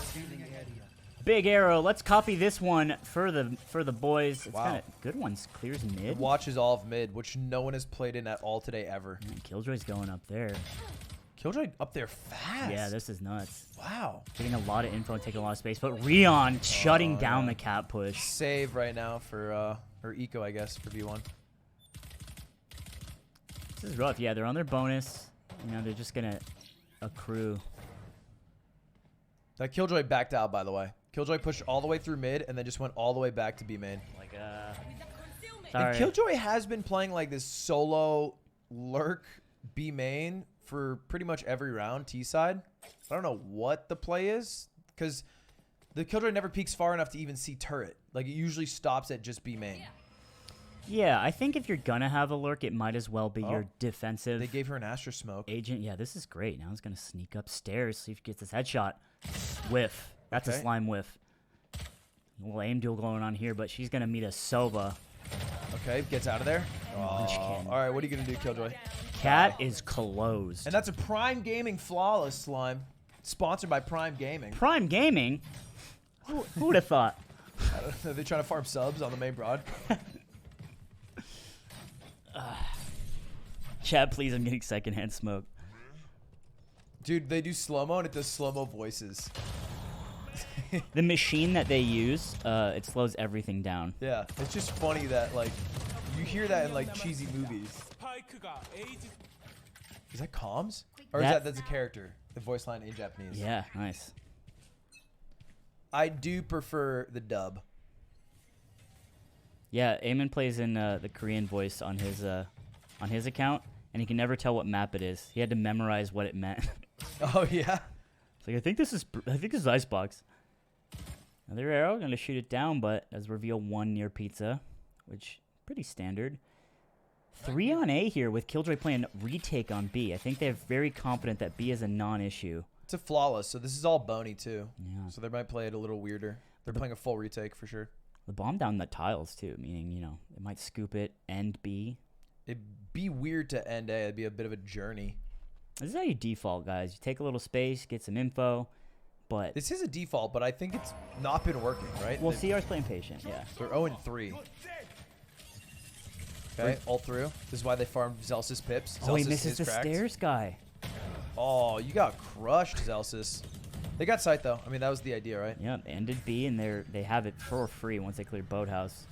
Big arrow. Let's copy this one for the boys. It's Wow. kinda, good ones. Clears mid. Watches all of mid, which no one has played in at all today ever. Man, Killjoy's going up there. Killjoy up there fast. Yeah, this is nuts. Wow. Getting a lot of info and taking a lot of space. But Rion shutting down yeah. the cap push. Save right now for or eco, I guess, for V1. This is rough. Yeah, they're on their bonus. You know, they're just gonna accrue. That Killjoy backed out, by the way. Killjoy pushed all the way through mid and then just went all the way back to B main. Like Concealment. sorry. And Killjoy has been playing like this solo lurk B main for pretty much every round T side. I don't know what the play is because the Killjoy never peeks far enough to even see turret. Like it usually stops at just B main. Yeah, I think if you're gonna have a lurk, it might as well be Oh. your defensive They gave her an Astra smoke. agent. Yeah, this is great. Now he's gonna sneak upstairs, see if he gets this headshot. Whiff. That's a Okay. slime whiff. A little aim duel going on here, but she's gonna meet a Sova. Okay, gets out of there. Munchkin. All right, what are you gonna do, Killjoy? Cat is closed. And that's a Prime Gaming flawless slime, sponsored by Prime Gaming. Prime Gaming? Who would have thought? I don't know, are they trying to farm subs on the main broad? Chat, please, I'm getting secondhand smoke. Dude, they do slow-mo and it does slow-mo voices. The machine that they use, it slows everything down. Yeah, it's just funny that, like, you hear that in, like, cheesy movies. Is that comms? Or is that's a character? The voice line in Japanese. Yeah, nice. I do prefer the dub. Yeah, Eamon plays in the Korean voice on his account, and he can never tell what map it is. He had to memorize what it meant. Oh, yeah? It's like, I think this is Icebox. Another arrow, gonna shoot it down, but as reveal 1 near pizza, which pretty standard. 3 on A here with Killjoy playing retake on B. I think they're very confident that B is a non-issue. It's a flawless, so this is all bony, too. Yeah. So they might play it a little weirder. They're playing a full retake for sure. The bomb down the tiles too, meaning, you know, it might scoop it, end B. It'd be weird to end A. It'd be a bit of a journey. This is how you default, guys. You take a little space, get some info, but... This is a default, but I think it's not been working, right? Well, CR's playing patient, yeah. They're 0-3. Okay, all through. This is why they farmed Zellsis pips. Oh, he Zellsis misses is the cracked. stairs guy. Oh, you got crushed, Zellsis. They got sight, though. I mean, that was the idea, right? Yep, ended B, and they have it for free once they cleared Boathouse.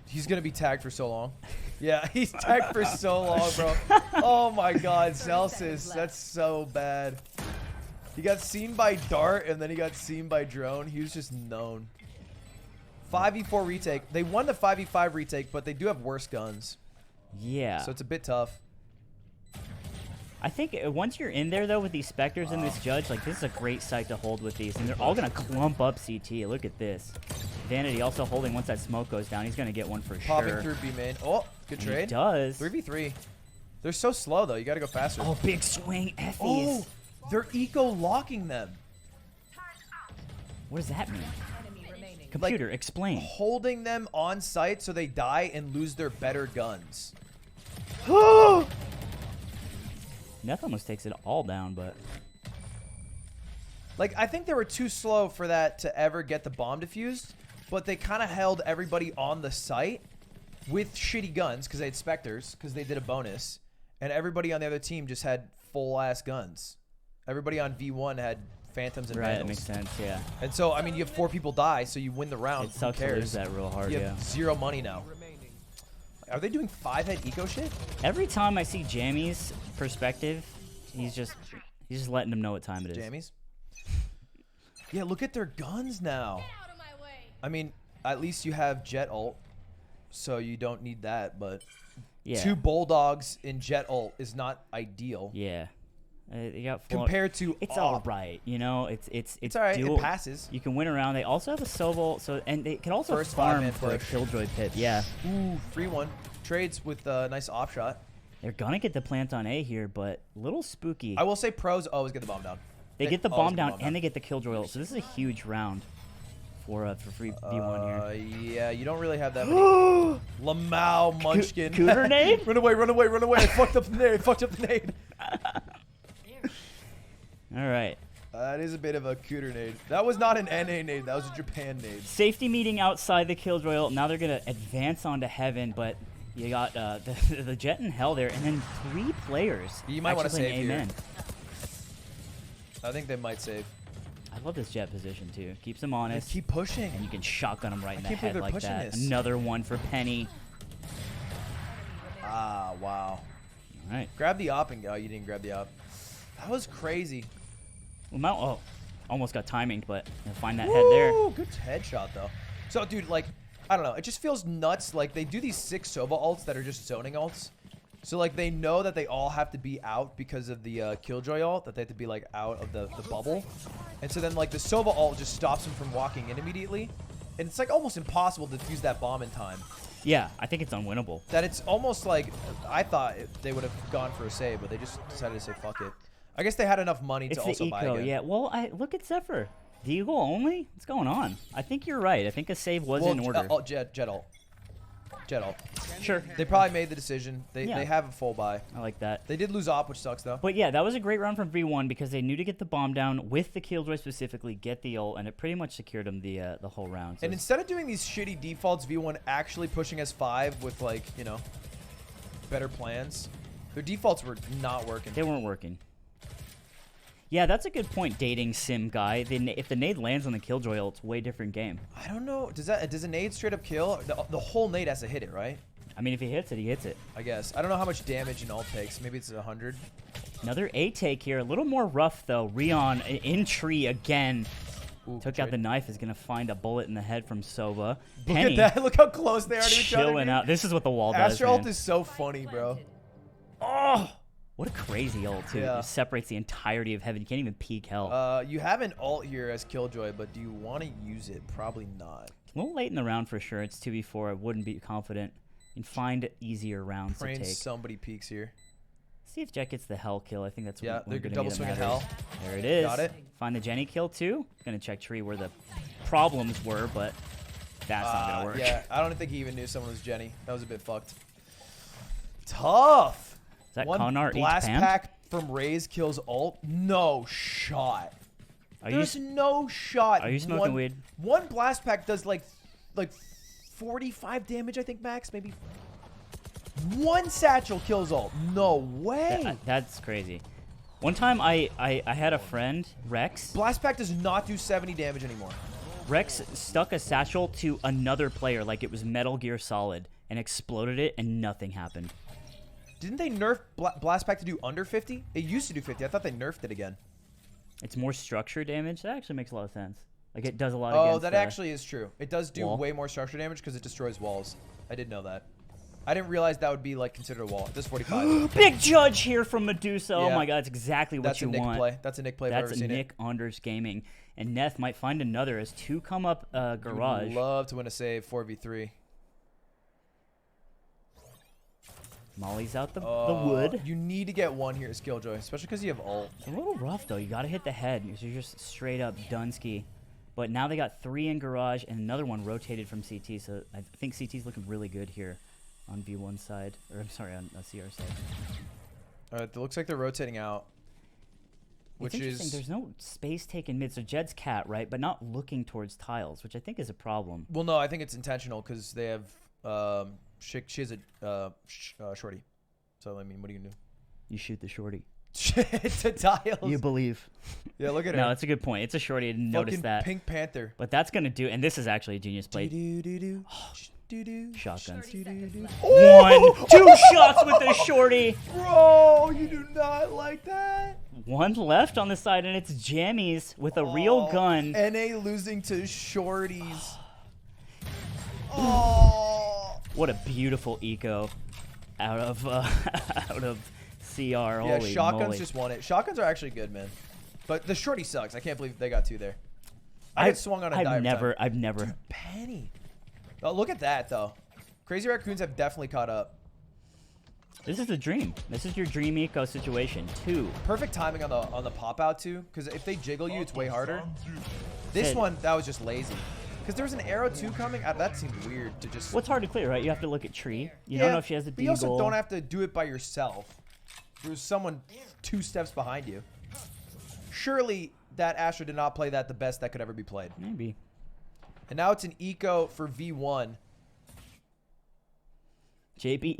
He's going to be tagged for so long. Yeah, he's tagged for so long, bro. Oh, my God, Zellsis. That's so bad. He got seen by Dart, and then he got seen by Drone. He was just known. 5v4 retake. They won the 5v5 retake, but they do have worse guns. Yeah. So it's a bit tough. I think once you're in there, though, with these Spectres and this Judge, like, this is a great site to hold with these. And they're all going to clump up CT. Look at this. Vanity also holding once that smoke goes down. He's going to get one for Popping sure. through B main. Oh, good And trade. He does. 3v3. They're so slow, though. You got to go faster. Oh, big swing. Effys. Oh, they're eco-locking them. What does that mean? Enemy remaining. Computer, explain. Holding them on site so they die and lose their better guns. Neth almost takes it all down, but... Like, I think they were too slow for that to ever get the bomb defused, but they kind of held everybody on the site with shitty guns because they had Spectres, because they did a bonus, and everybody on the other team just had full-ass guns. Everybody on V1 had phantoms and Right, that vandals. makes sense. Yeah. And so, I mean, you have 4 people die, so you win the round. It sucks Who to cares? lose that real hard. You Yeah. have 0 money now. Are they doing 5-head eco shit? Every time I see Jammy's perspective, he's just letting them know what time it is. Jammyz? Yeah, look at their guns now. Get out of my way. I mean, at least you have jet ult, so you don't need that, but Yeah. 2 bulldogs in jet ult is not ideal. Yeah. You got Compared to it's AWP. all right, you know. It's It's alright, dual. it passes. You can win around. They also have a Sobel, so and they can also First farm 5-man for a push. Killjoy pit. Yeah. Ooh, free one. Trades with a nice off shot. They're gonna get the plant on A here, but a little spooky. I will say pros always get the bomb down. They get the always bomb down and they get the Killjoy ult, so this is a huge round for free V1 here. Yeah, you don't really have that many. Lamau, Munchkin. Cooter nade? Run away, run away, run away. I fucked up the nade. All right. That is a bit of a cooter nade. That was not an NA nade. That was a Japan nade. Safety meeting outside the Killjoy ult. Now they're gonna advance onto heaven, but you got the Jet in hell there, and then 3 players. You might wanna actually playing save here. Amen. I think they might save. I love this Jet position too. Keeps them They honest. keep pushing. And you can shotgun him right in the can't believe head they're like pushing that. this. Another one for Penny. Ah, wow. All right. Grab the op and go. Oh, you didn't grab the op. That was crazy. Well, almost got timing, but find that head there. Woo, good headshot though. So, dude, like, I don't know. It just feels nuts. Like, they do these 6 Sova ults that are just zoning ults. So, like, they know that they all have to be out because of the Killjoy ult, that they have to be, like, out of the bubble. And so then, like, the Sova ult just stops them from walking in immediately. And it's, like, almost impossible to defuse that bomb in time. Yeah, I think it's unwinnable. That it's almost like, I thought they would have gone for a save, but they just decided to say, fuck it. I guess they had enough money to It's also the buy eco, again. yeah. Well, look at Zephyr. Deagle only? What's going on? I think you're right. I think a save was in order. Jet ult. Jet ult. Sure. They probably made the decision. They Yeah. have a full buy. I like that. They did lose op, which sucks though. But yeah, that was a great round from V1 because they knew to get the bomb down with the Killjoy specifically, get the ult, and it pretty much secured them the whole round. So And instead of doing these shitty defaults, V1 actually pushing S5 with, like, you know, better plans. Their defaults were not working. they weren't working. Yeah, that's a good point, dating sim guy. If the nade lands on the Killjoy ult, it's a way different game. I don't know. Does a nade straight up kill? The whole nade has to hit it, right? I mean, if he hits it, he hits it. I guess. I don't know how much damage an ult takes. Maybe it's 100. Another A take here. A little more rough, though. Rion in tree again. Ooh, Took out the knife. Is going to find a bullet in the head from Sova. Look Penny at that. Look how close they are to each other. chilling dude. out. This is what the wall does, Astra ult man. is so funny, bro. Oh! What a crazy ult, too. Yeah. It separates the entirety of heaven. You can't even peek hell. You have an ult here as Killjoy, but do you want to use it? Probably not. A little late in the round for sure. It's 2v4. I wouldn't be confident. You can find easier rounds to Praying take. somebody peeks here. See if Jet gets the hell kill. I think that's Yeah, one they're gonna double be that swinging matters. hell. There it is. Got it. Find the Jenny kill too. Gonna check tree where the problems were, but that's not gonna work. Yeah, I don't think he even knew someone was Jenny. That was a bit fucked. Tough. Is that One Konar each blast pan? pack from Raze kills ult. No shot. Are There's you no shot. are you smoking weed? One blast pack does like 45 damage, I think, max. Maybe one satchel kills ult. No way. That's crazy. One time I had a friend, Rex. Blast pack does not do 70 damage anymore. Rex stuck a satchel to another player like it was Metal Gear Solid and exploded it, and nothing happened. Didn't they nerf blast pack to do under 50? It used to do 50. I thought they nerfed it again. It's more structure damage. That actually makes a lot of sense. Like it does a lot. Oh, against that the actually is true. It does do wall. way more structure damage because it destroys walls. I didn't know that. I didn't realize that would be like considered a wall. It does 45. Big judge here from Medusa. Oh Yeah. my god, it's exactly what That's a you Nick want. play. That's a Nick play if I've That's ever a seen Nick Anders gaming. And Neth might find another as 2 come up it. Would garage. love to win a save 4v3. Molly's out the wood. You need to get one here as Killjoy, especially because you have ult. It's a little rough though. You got to hit the head because you're just straight up Dunsky. But now they got 3 in garage and another one rotated from CT. So I think CT's looking really good here on V1 side, or I'm sorry, on CR side. All right, it looks like they're rotating out, which It's interesting. is There's no space taken mid. So Jed's cat, right, but not looking towards tiles, which I think is a problem. well, no, I think it's intentional because they have she has a shorty. So I mean, what are you gonna do? You shoot the shorty. to tiles. You believe. Yeah, look at her. No, that's a good point. It's a shorty. I didn't notice Fucking that. Pink Panther. But that's going to do, and this is actually a genius play. Do-do-do-do. Shotguns. 30 seconds left. One, 2 shots with the shorty. Bro, you do not like that. One left on the side, and it's jammyz with a real gun. NA losing to shorties. Oh. What a beautiful eco out of out of CR. Yeah, Holy shotguns moly. just won it. Shotguns are actually good, man. But the shorty sucks. I can't believe they got 2 there. I get swung on a dive time. I've never. Dude, Penny. Oh, look at that, though. Crazy Raccoons have definitely caught up. This is a dream. This is your dream eco situation. 2. Perfect timing on the pop out too, because if they jiggle you, it's way harder. This Sid. one, that was just lazy. Because there was an arrow 2 coming. That seemed weird to just. What's hard to clear, right? You have to look at tree. You don't know if she has a but you also deagle. don't have to do it by yourself. There's someone 2 steps behind you. Surely that Astra did not play that the best that could ever be played. Maybe. And now it's an eco for V1. JP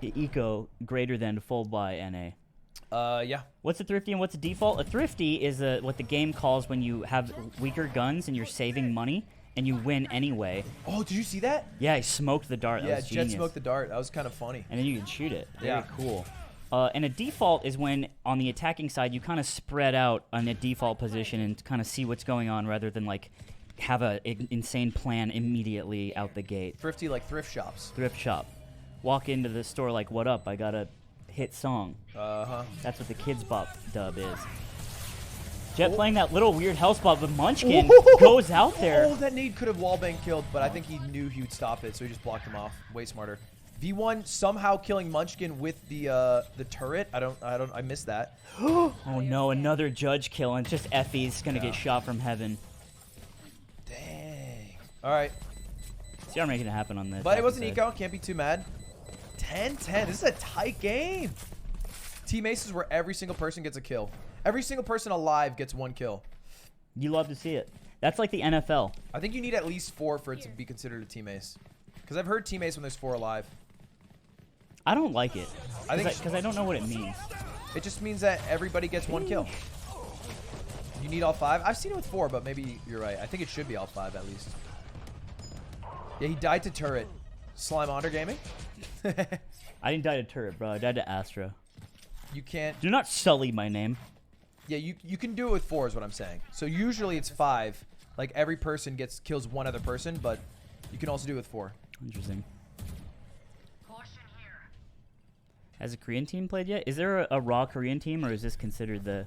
eco greater than fold by NA. Yeah. What's a thrifty and what's a default? A thrifty is what the game calls when you have weaker guns and you're saving money and you win anyway. Oh, did you see that? Yeah, he smoked the dart. That Yeah, was Jet genius. smoked the dart. That was kind of funny. And then you can shoot it. Very Yeah. cool. And a default is when, on the attacking side, you kind of spread out on a default position and kind of see what's going on rather than, like, have an insane plan immediately out the gate. Thrifty like thrift shops. Thrift shop. Walk into the store like, what up? I got a hit song. Uh-huh. That's what the Kids Bop dub is. Jet playing that little weird hell spot, but Munchkin goes out there. Oh, that nade could have wallbang killed, but I think he knew he would stop it, so he just blocked him off. Way smarter. V1 somehow killing Munchkin with the turret. I missed that. Oh no, another judge kill, and just effys gonna get shot from heaven. Dang. All right. See, I'm making it happen on this. But it wasn't eco. Can't be too mad. 10-10. This is a tight game. Team aces where every single person gets a kill. Every single person alive gets 1 kill. You love to see it. That's like the NFL. I think you need at least 4 for it to be considered a team ace. Because I've heard team ace when there's 4 alive. I don't like it. I think Because I don't know what it means. it just means that everybody gets 1 kill. You need all 5? I've seen it with 4, but maybe you're right. I think it should be all 5 at least. Yeah, he died to turret. Slime Onder Gaming? I didn't die to turret, bro. I died to Astra. You can't. Do not sully my name. Yeah, you can do it with 4 is what I'm saying. So usually it's 5. Like every person kills 1 other person, but you can also do it with 4. Interesting. Has a Korean team played yet? Is there a raw Korean team, or is this considered the...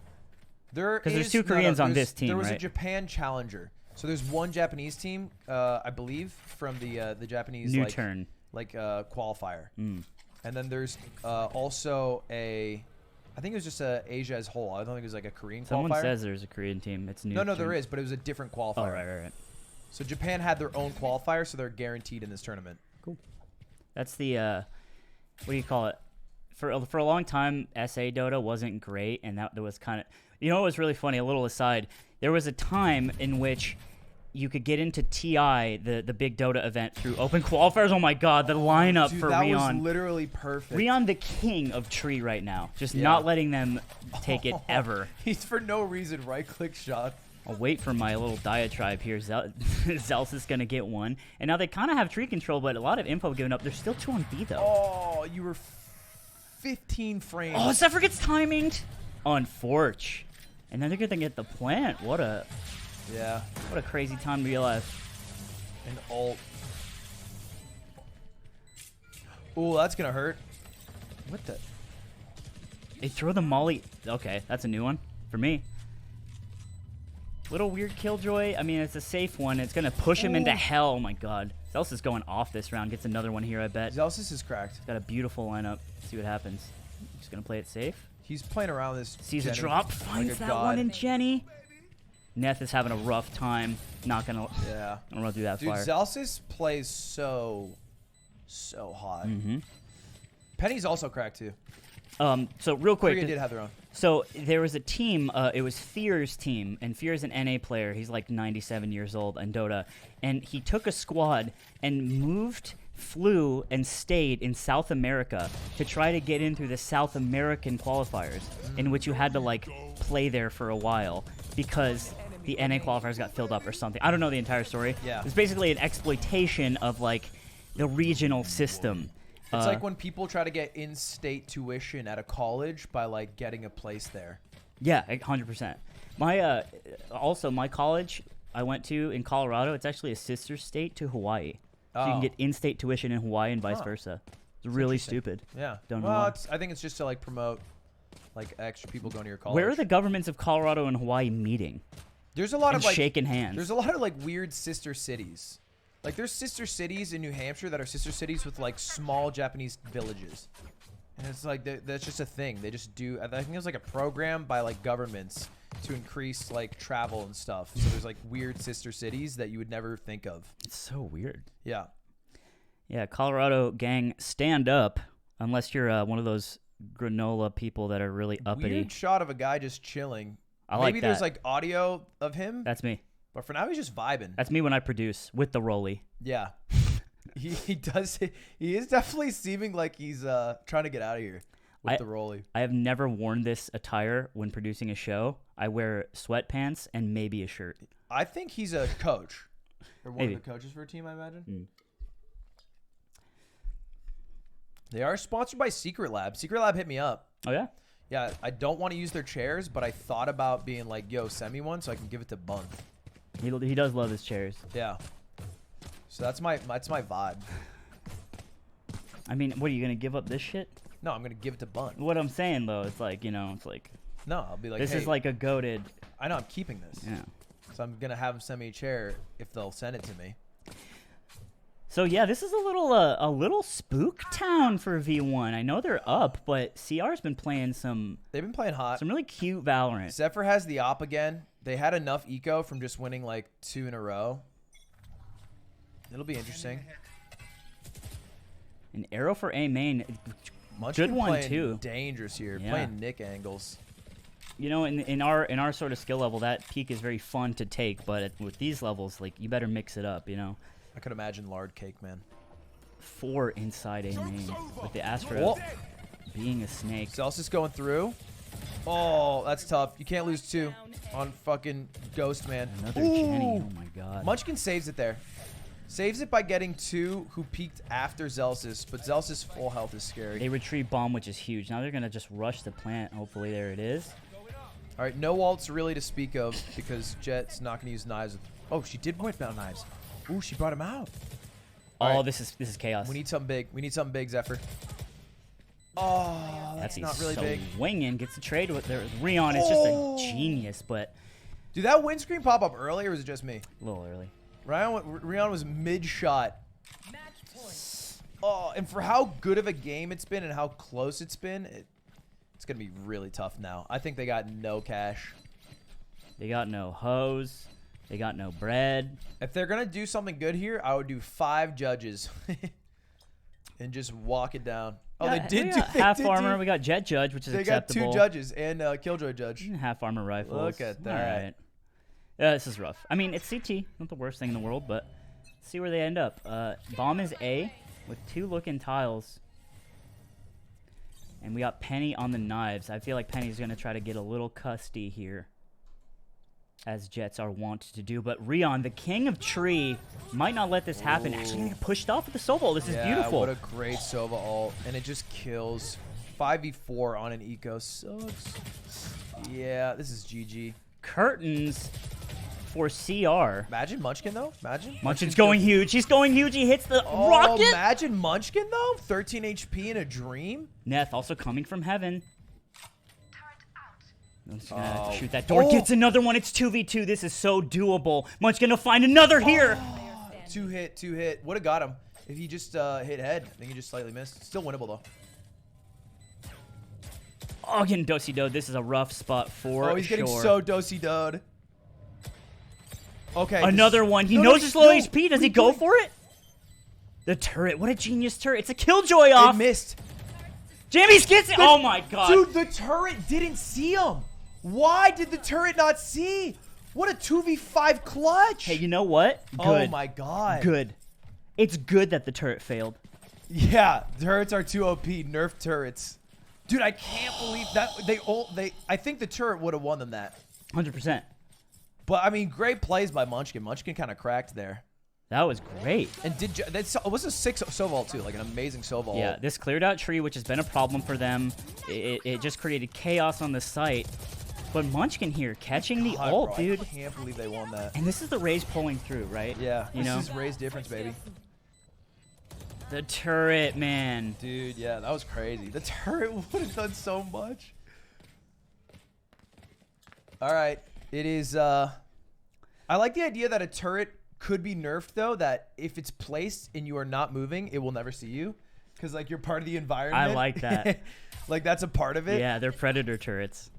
Because there's 2 Koreans on this team, There was right? a Japan challenger. So there's 1 Japanese team, I believe, from the Japanese New turn. qualifier. Mm. And then there's also I think it was just Asia as a whole. I don't think it was like a Korean Someone qualifier. says there's a Korean team. It's new. No, there is, but it was a different qualifier. Oh, right. So Japan had their own qualifier, so they're guaranteed in this tournament. Cool. That's the, what do you call it? For a long time, SA Dota wasn't great, and that was kind of... You know what was really funny? A little aside. There was a time in which you could get into TI, the big Dota event, through open qualifiers. Oh my god, the lineup Dude, for that Rion. was literally perfect. Rion, the king of tree right now. Just Yeah. not letting them take it ever. He's for no reason right-click shot. I'll wait for my little diatribe here. Zellsis is going to get 1. And now they kind of have tree control, but a lot of info given up. They're still 2 on B, though. Oh, you were 15 frames. Oh, Zephyr gets timinged on Forge. And then they're going to get the plant. What a crazy time to be alive. An ult. Ooh, that's going to hurt. What the? They throw the molly. Okay, that's a new one for me. Little weird killjoy. I mean, it's a safe one. It's going to push him into hell. Oh, my God. Zellsis is going off this round. Gets another one here, I bet. Zellsis is cracked. Got a beautiful lineup. See what happens. Just going to play it safe. He's playing around this. Sees Jenny a drop. like Finds a that god. one in Jenny. Neth is having a rough time. Not going to run through that Dude, fire. Zellsis plays so hot. Mm-hmm. Penny's also cracked, too. So real quick. Korea did have their own. So there was a team, it was Fear's team, and Fear's an NA player. He's like 97 years old in Dota. And he took a squad and moved flew and stayed in South America to try to get in through the South American qualifiers, in which you had to like play there for a while because the NA qualifiers got filled up or something. I don't know the entire story. Yeah. It's basically an exploitation of like the regional system. It's like when people try to get in-state tuition at a college by like getting a place there. Yeah, 100%. My also my college I went to in Colorado, it's actually a sister state to Hawaii. So you can get in-state tuition in Hawaii and vice versa. It's really stupid. Yeah. Don't know Well, why. I think it's just to like promote like extra people going to your college. Where are the governments of Colorado and Hawaii meeting There's a lot and of like shaking hands? There's a lot of like weird sister cities. Like there's sister cities in New Hampshire that are sister cities with like small Japanese villages. And it's like that's just a thing. They just do. I think it's like a program by like governments to increase like travel and stuff. So there's like weird sister cities that you would never think of. It's so weird. Yeah. Yeah, Colorado gang, stand up unless you're one of those granola people that are really uppity. Weird shot of a guy just chilling. I like Maybe there's that. like audio of him, That's me. but for now he's just vibing. That's me when I produce with the rolly. Yeah. He does. He is definitely seeming like he's trying to get out of here with the rolly. I have never worn this attire when producing a show. I wear sweatpants and maybe a shirt. I think he's a coach. Or one Maybe. of the coaches for a team, I imagine. Mm. They are sponsored by Secret Lab. Secret Lab hit me up. Oh, yeah? Yeah, I don't want to use their chairs, but I thought about being like, yo, send me one so I can give it to Bunk. He does love his chairs. Yeah. So that's my vibe. I mean, what, are you going to give up this shit? No, I'm going to give it to Bunk. What I'm saying, though, it's like, you know, it's like... No, I'll be like, this hey, is like a goated... I know I'm keeping this. Yeah. So I'm going to have them send me a chair if they'll send it to me. So yeah, this is a little spook town for V1. I know they're up, but CR's been playing some They've been playing hot. really cute Valorant. Zephyr has the op again. They had enough eco from just winning like 2 in a row. It'll be interesting. An arrow for A main, Munchkin good one playing too. Dangerous here, Yeah. playing Nick angles. You know, in our sort of skill level, that peak is very fun to take, but with these levels, like you better mix it up. You know. I could imagine lard cake, man. 4 inside A main with the Astra Oh. being a snake. Zellsis going through. Oh, that's tough. You can't lose 2 on fucking Ghost, man. Another Ooh. Jenny. Oh my god. Munchkin saves it there. Saves it by getting 2 who peeked after Zellsis, but Zellsis' full health is scary. They retrieve bomb, which is huge. Now they're gonna just rush the plant. Hopefully, there it is. All right, no ults really to speak of because Jet's not going to use knives. Oh, she did point out knives. Ooh, she brought him out. Oh, All right. this is chaos. We need something big. We need something big, Zephyr. Oh, that's not really big. Swinging gets a trade with their Rion. It's just Oh. a genius, but Did that windscreen pop up early, or was it just me? a little early. Rion was mid-shot. Oh, and for how good of a game it's been and how close it's been, it's going to be really tough now. I think they got no cash. They got no hose. They got no bread. If they're going to do something good here, I would do 5 judges and just walk it down. Oh, Yeah, they did we do got half did armor. do- We got jet judge, which is They got acceptable. 2 judges and Killjoy judge. Half armor rifles. Look at that. All right. Yeah, this is rough. I mean, it's CT, not the worst thing in the world, but let's see where they end up. Bomb is A with 2 looking tiles. And we got Penny on the knives. I feel like Penny's going to try to get a little custy here, as Jets are wont to do. But Rion, the king of tree, might not let this happen. Actually, gonna get pushed off with the Sobol. This is beautiful. What a great Sova ult. And it just kills. 5v4 on an eco sucks. Yeah, this is GG. Curtains for CR. Imagine Munchkin, though. Imagine. Munchin's going huge. He's going huge. He hits the Oh, rocket. imagine Munchkin, though. 13 HP in a dream. Neth also coming from heaven. He's gonna have Oh. to shoot that door. Oh. Gets another one. It's 2v2. This is so doable. Munch's gonna find another here. 2 hit. Would have got him if he just hit head. I think he just slightly missed. Still winnable, though. Oh, getting do-si-doed. This is a rough spot for Oh, he's getting sure. so do-si-doed. Okay. Another one. He knows it's low HP. Does he go for it? The turret. What a genius turret. It's a killjoy It off. missed. Jammyz gets it. Oh my god. Dude, the turret didn't see him. Why did the turret not see? What a 2v5 clutch. Hey, you know what? Good. Oh my god. Good. It's good that the turret failed. Yeah, turrets are too OP. Nerf turrets. Dude, I can't believe that I think the turret would have won them that. 100%. But I mean, great plays by Munchkin. Munchkin kind of cracked there. That was great. And it was a 6 Soval too, like an amazing Soval. Yeah, this cleared out tree, which has been a problem for them. It just created chaos on the site. But Munchkin here catching the ult, bro, dude. I can't believe they won that. And this is the Raze pulling through, right? Yeah, you know, this is Ray's difference, baby. the turret, man. Dude, yeah, that was crazy. The turret would have done so much. All right, it is. I like the idea that a turret could be nerfed, though, that if it's placed and you are not moving, it will never see you. Because, like, you're part of the environment. I like that. Like, that's a part of it. Yeah, they're predator turrets.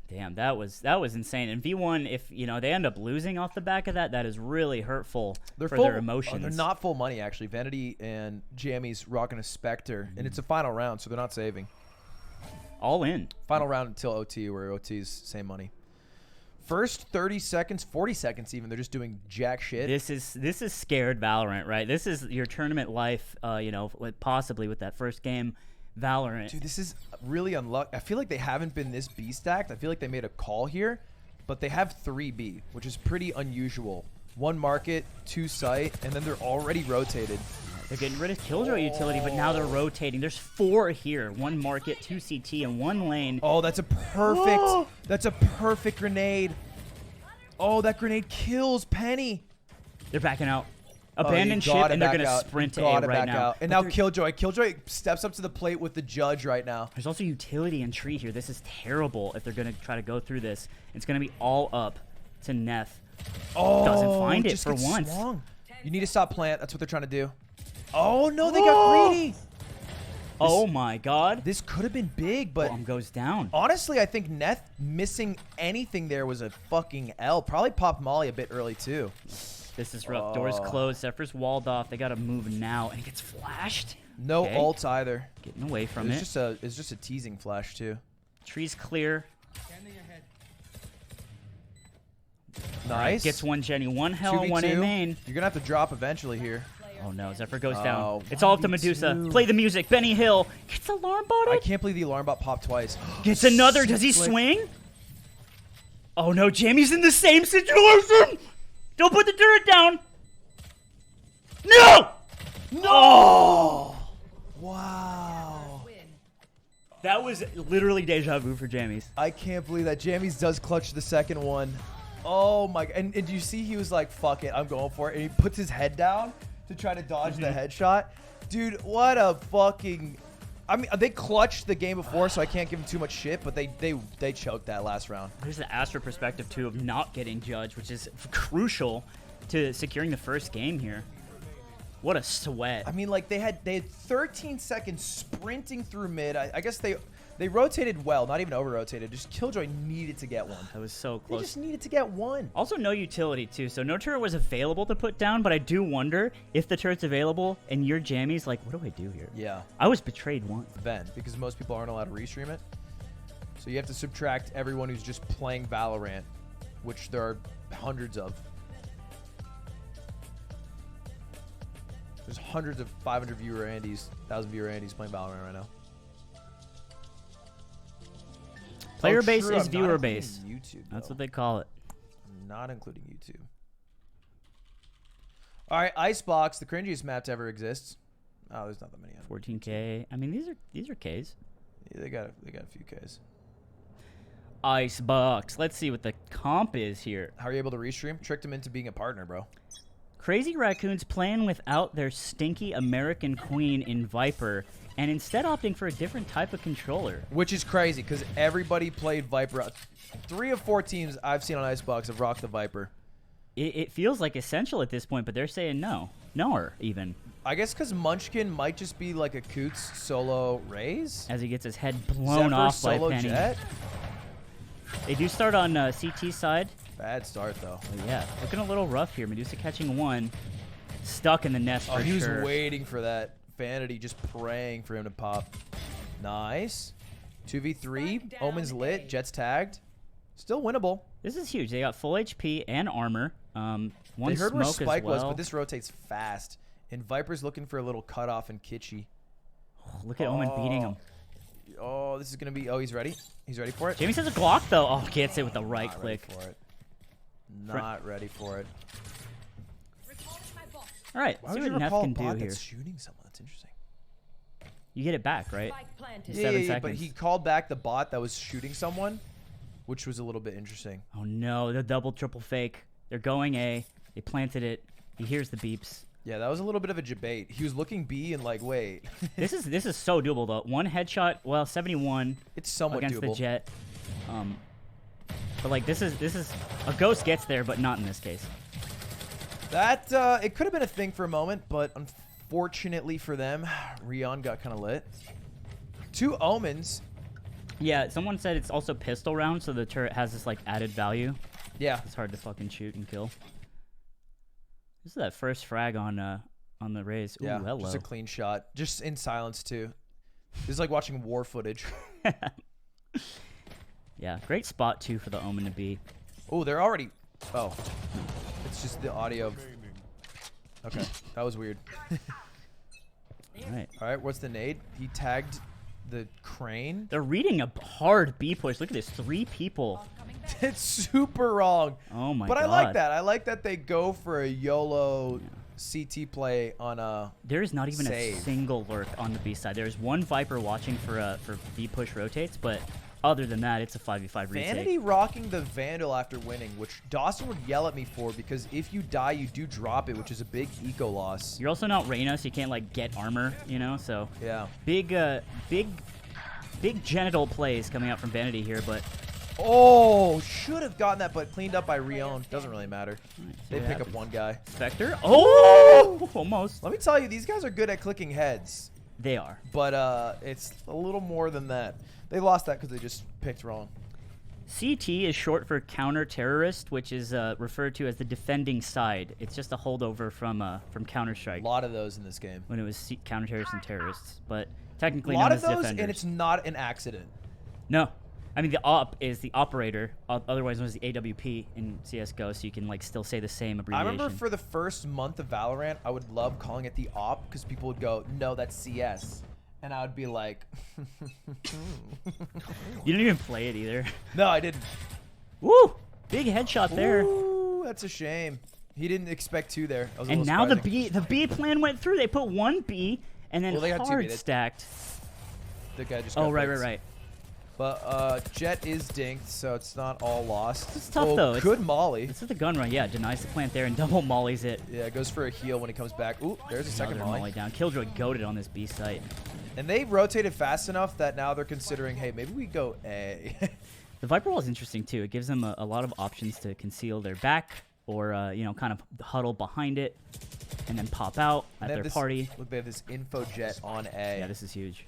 Damn, that was insane. And V1, if you know they end up losing off the back of that, that is really hurtful for their emotions. They're not full money, actually. Vanity and Jammyz rocking a Spectre, and it's a final round, so they're not saving. All in. Final round until OT, where OT's same money. First 30 seconds, 40 seconds even, they're just doing jack shit. This is scared Valorant, right? This is your tournament life, you know, possibly with that first game. Valorant. Dude, this is really unlucky. I feel like they haven't been this B stacked. I feel like they made a call here, but they have 3B, which is pretty unusual. 1 market, 2 site, and then they're already rotated. They're getting rid of Killjoy utility, but now they're rotating. There's 4 here. 1 market, 2 CT, and 1 lane. Oh, that's a perfect. Whoa. That's a perfect grenade. Oh, that grenade kills Penny. They're backing out. Abandon ship, and they're going to sprint to A right now. And now Killjoy. Killjoy steps up to the plate with the judge right now. There's also utility and tree here. This is terrible if they're going to try to go through this. It's going to be all up to Neth. Oh, doesn't find it just for gets once. Swung. You need to stop plant. That's what they're trying to do. Oh, no, they got greedy. Oh, my God. This could have been big, but bomb goes down. Honestly, I think Neth missing anything there was a fucking L. Probably popped Molly a bit early, too. This is rough. Doors closed. Zephyr's walled off. They got to move now, and it gets flashed. No ults either. Getting away from it. It's just a teasing flash, too. Tree's clear. Nice. Right, gets 1 Jenny. 1 hell, 1 A main. You're going to have to drop eventually here. Oh, no. Zephyr goes down. It's all up to Medusa. Play the music. Benny Hill gets alarm bot. I can't believe the alarm bot popped twice. Gets another. Does he swing? Oh, no. Jammy's in the same situation. Don't put the turret down. No! No! Oh, wow. That was literally deja vu for Jammyz. I can't believe that. Jammyz does clutch the second one. Oh, my. And you see he was like, fuck it, I'm going for it. And he puts his head down to try to dodge the headshot. Dude, what a fucking... I mean, they clutched the game before, so I can't give them too much shit, but they choked that last round. There's the Astra perspective, too, of not getting judged, which is crucial to securing the first game here. What a sweat. I mean, like, they had 13 seconds sprinting through mid. I guess they rotated well, not even over-rotated. Just Killjoy needed to get one. That was so close. They just needed to get one. Also, no utility, too. So no turret was available to put down, but I do wonder if the turret's available and your Jammyz, like, what do I do here? Yeah. I was betrayed once. Then, because most people aren't allowed to restream it. So you have to subtract everyone who's just playing Valorant, which there are hundreds of. There's hundreds of 500 viewer Andys, 1,000 viewer Andys playing Valorant right now. Player base true, is I'm viewer not base. including YouTube, That's though. what they call it. I'm not including YouTube. All right, Icebox, the cringiest map to ever exist. Oh, there's not that many. 14K. I mean, these are Ks. Yeah, they got a few Ks. Icebox. Let's see what the comp is here. How are you able to restream? Tricked them into being a partner, bro. Crazy Raccoons playing without their stinky American queen in Viper and instead opting for a different type of controller. Which is crazy because everybody played Viper. 3 of 4 teams I've seen on Icebox have rocked the Viper. It feels like essential at this point, but they're saying no. Nor even. I guess because Munchkin might just be like a Coots solo Raze. As he gets his head blown Zephyr off by solo Penny. Jet. They do start on CT side. Bad start, though. But yeah, looking a little rough here. Medusa catching 1. Stuck in the nest for he was sure. waiting for that. Vanity just praying for him to pop. Nice. 2v3. Omen's lit. Jet's tagged. Still winnable. This is huge. They got full HP and armor. One They heard where smoke Spike as well. was, but this rotates fast. And Viper's looking for a little cutoff and kitschy. Look at Omen beating him. Oh, this is gonna be. Oh, he's ready. He's ready for it. Jammyz has a Glock though. Oh, gets it with the right Not click. Ready for it. Not ready for it. All right, Why see would you what Neth recall a can do bot here. that's shooting someone? That's interesting. You get it back, right? Spike planted. Yeah, 7 but seconds. he called back the bot that was shooting someone, which was a little bit interesting. Oh no, the double triple fake. They're going A. They planted it. He hears the beeps. Yeah, that was a little bit of a debate. He was looking B and like, wait. This is so doable though. One headshot, well, 71 It's somewhat against doable. the Jet. But like this is a ghost gets there, but not in this case. That it could have been a thing for a moment, but unfortunately for them, Rion got kind of lit. 2 omens. Yeah, someone said it's also pistol round, so the turret has this like added value. Yeah. It's hard to fucking shoot and kill. This is that first frag on the raise. Ooh, Yeah, hello. just a clean shot. Just in silence, too. This is like watching war footage. Yeah, great spot, too, for the Omen to be. Oh, they're already... Oh. It's just the audio. Okay, that was weird. All right. All right, what's the nade? He tagged the crane. They're reading a hard B push. Look at this. 3 people. It's super wrong. Oh, my But God. I like that. I like that they go for a YOLO CT play on a... There is not even save. a single lurk on the B side. There's one Viper watching for B push rotates, but other than that, it's a 5v5 retake. Vanity rocking the Vandal after winning, which Dawson would yell at me for because if you die, you do drop it, which is a big eco loss. You're also not Reyna, so you can't like get armor, you know. So Yeah. big genital plays coming out from Vanity here, but Oh, should have gotten that, but cleaned up by Rion. Doesn't really matter. They what pick happens. up one guy. Spectre. Oh, almost. Let me tell you, these guys are good at clicking heads, They are. but it's a little more than that. They lost that because they just picked wrong. CT is short for counter-terrorist, which is referred to as the defending side. It's just a holdover from A Counter-Strike lot of those in this game. when it was counter-terrorists and terrorists, but A technically lot known of as those, defenders. and it's not an accident. No. I mean, the op is the operator, otherwise known as the AWP in CSGO, so you can like still say the same I abbreviation. remember for the first month of Valorant, I would love calling it the op because people would go, no, that's CS. And I would be like, You didn't even play it either. no, I didn't. Woo! Big headshot there. Ooh, that's a shame. He didn't expect 2 there. That was a And little now the surprising. B plan went through. They put 1 B and then Well, they had 2 hard B. They- stacked. The guy just Oh, got right. picked. But Jet is dinked, so it's not all lost. It's tough, Oh, though. Good molly. This is the gun run. Yeah, denies the plant there and double mollies it. Yeah, goes for a heal when he comes back. Ooh, there's a second Another molly. down. Killjoy goated on this B site. And they rotated fast enough that now they're considering, hey, maybe we go A. The Viper wall is interesting too. It gives them a lot of options to conceal their back or you know, kind of huddle behind it and then pop out at They have their this- party. Look, they have this info jet on A. Yeah, this is huge.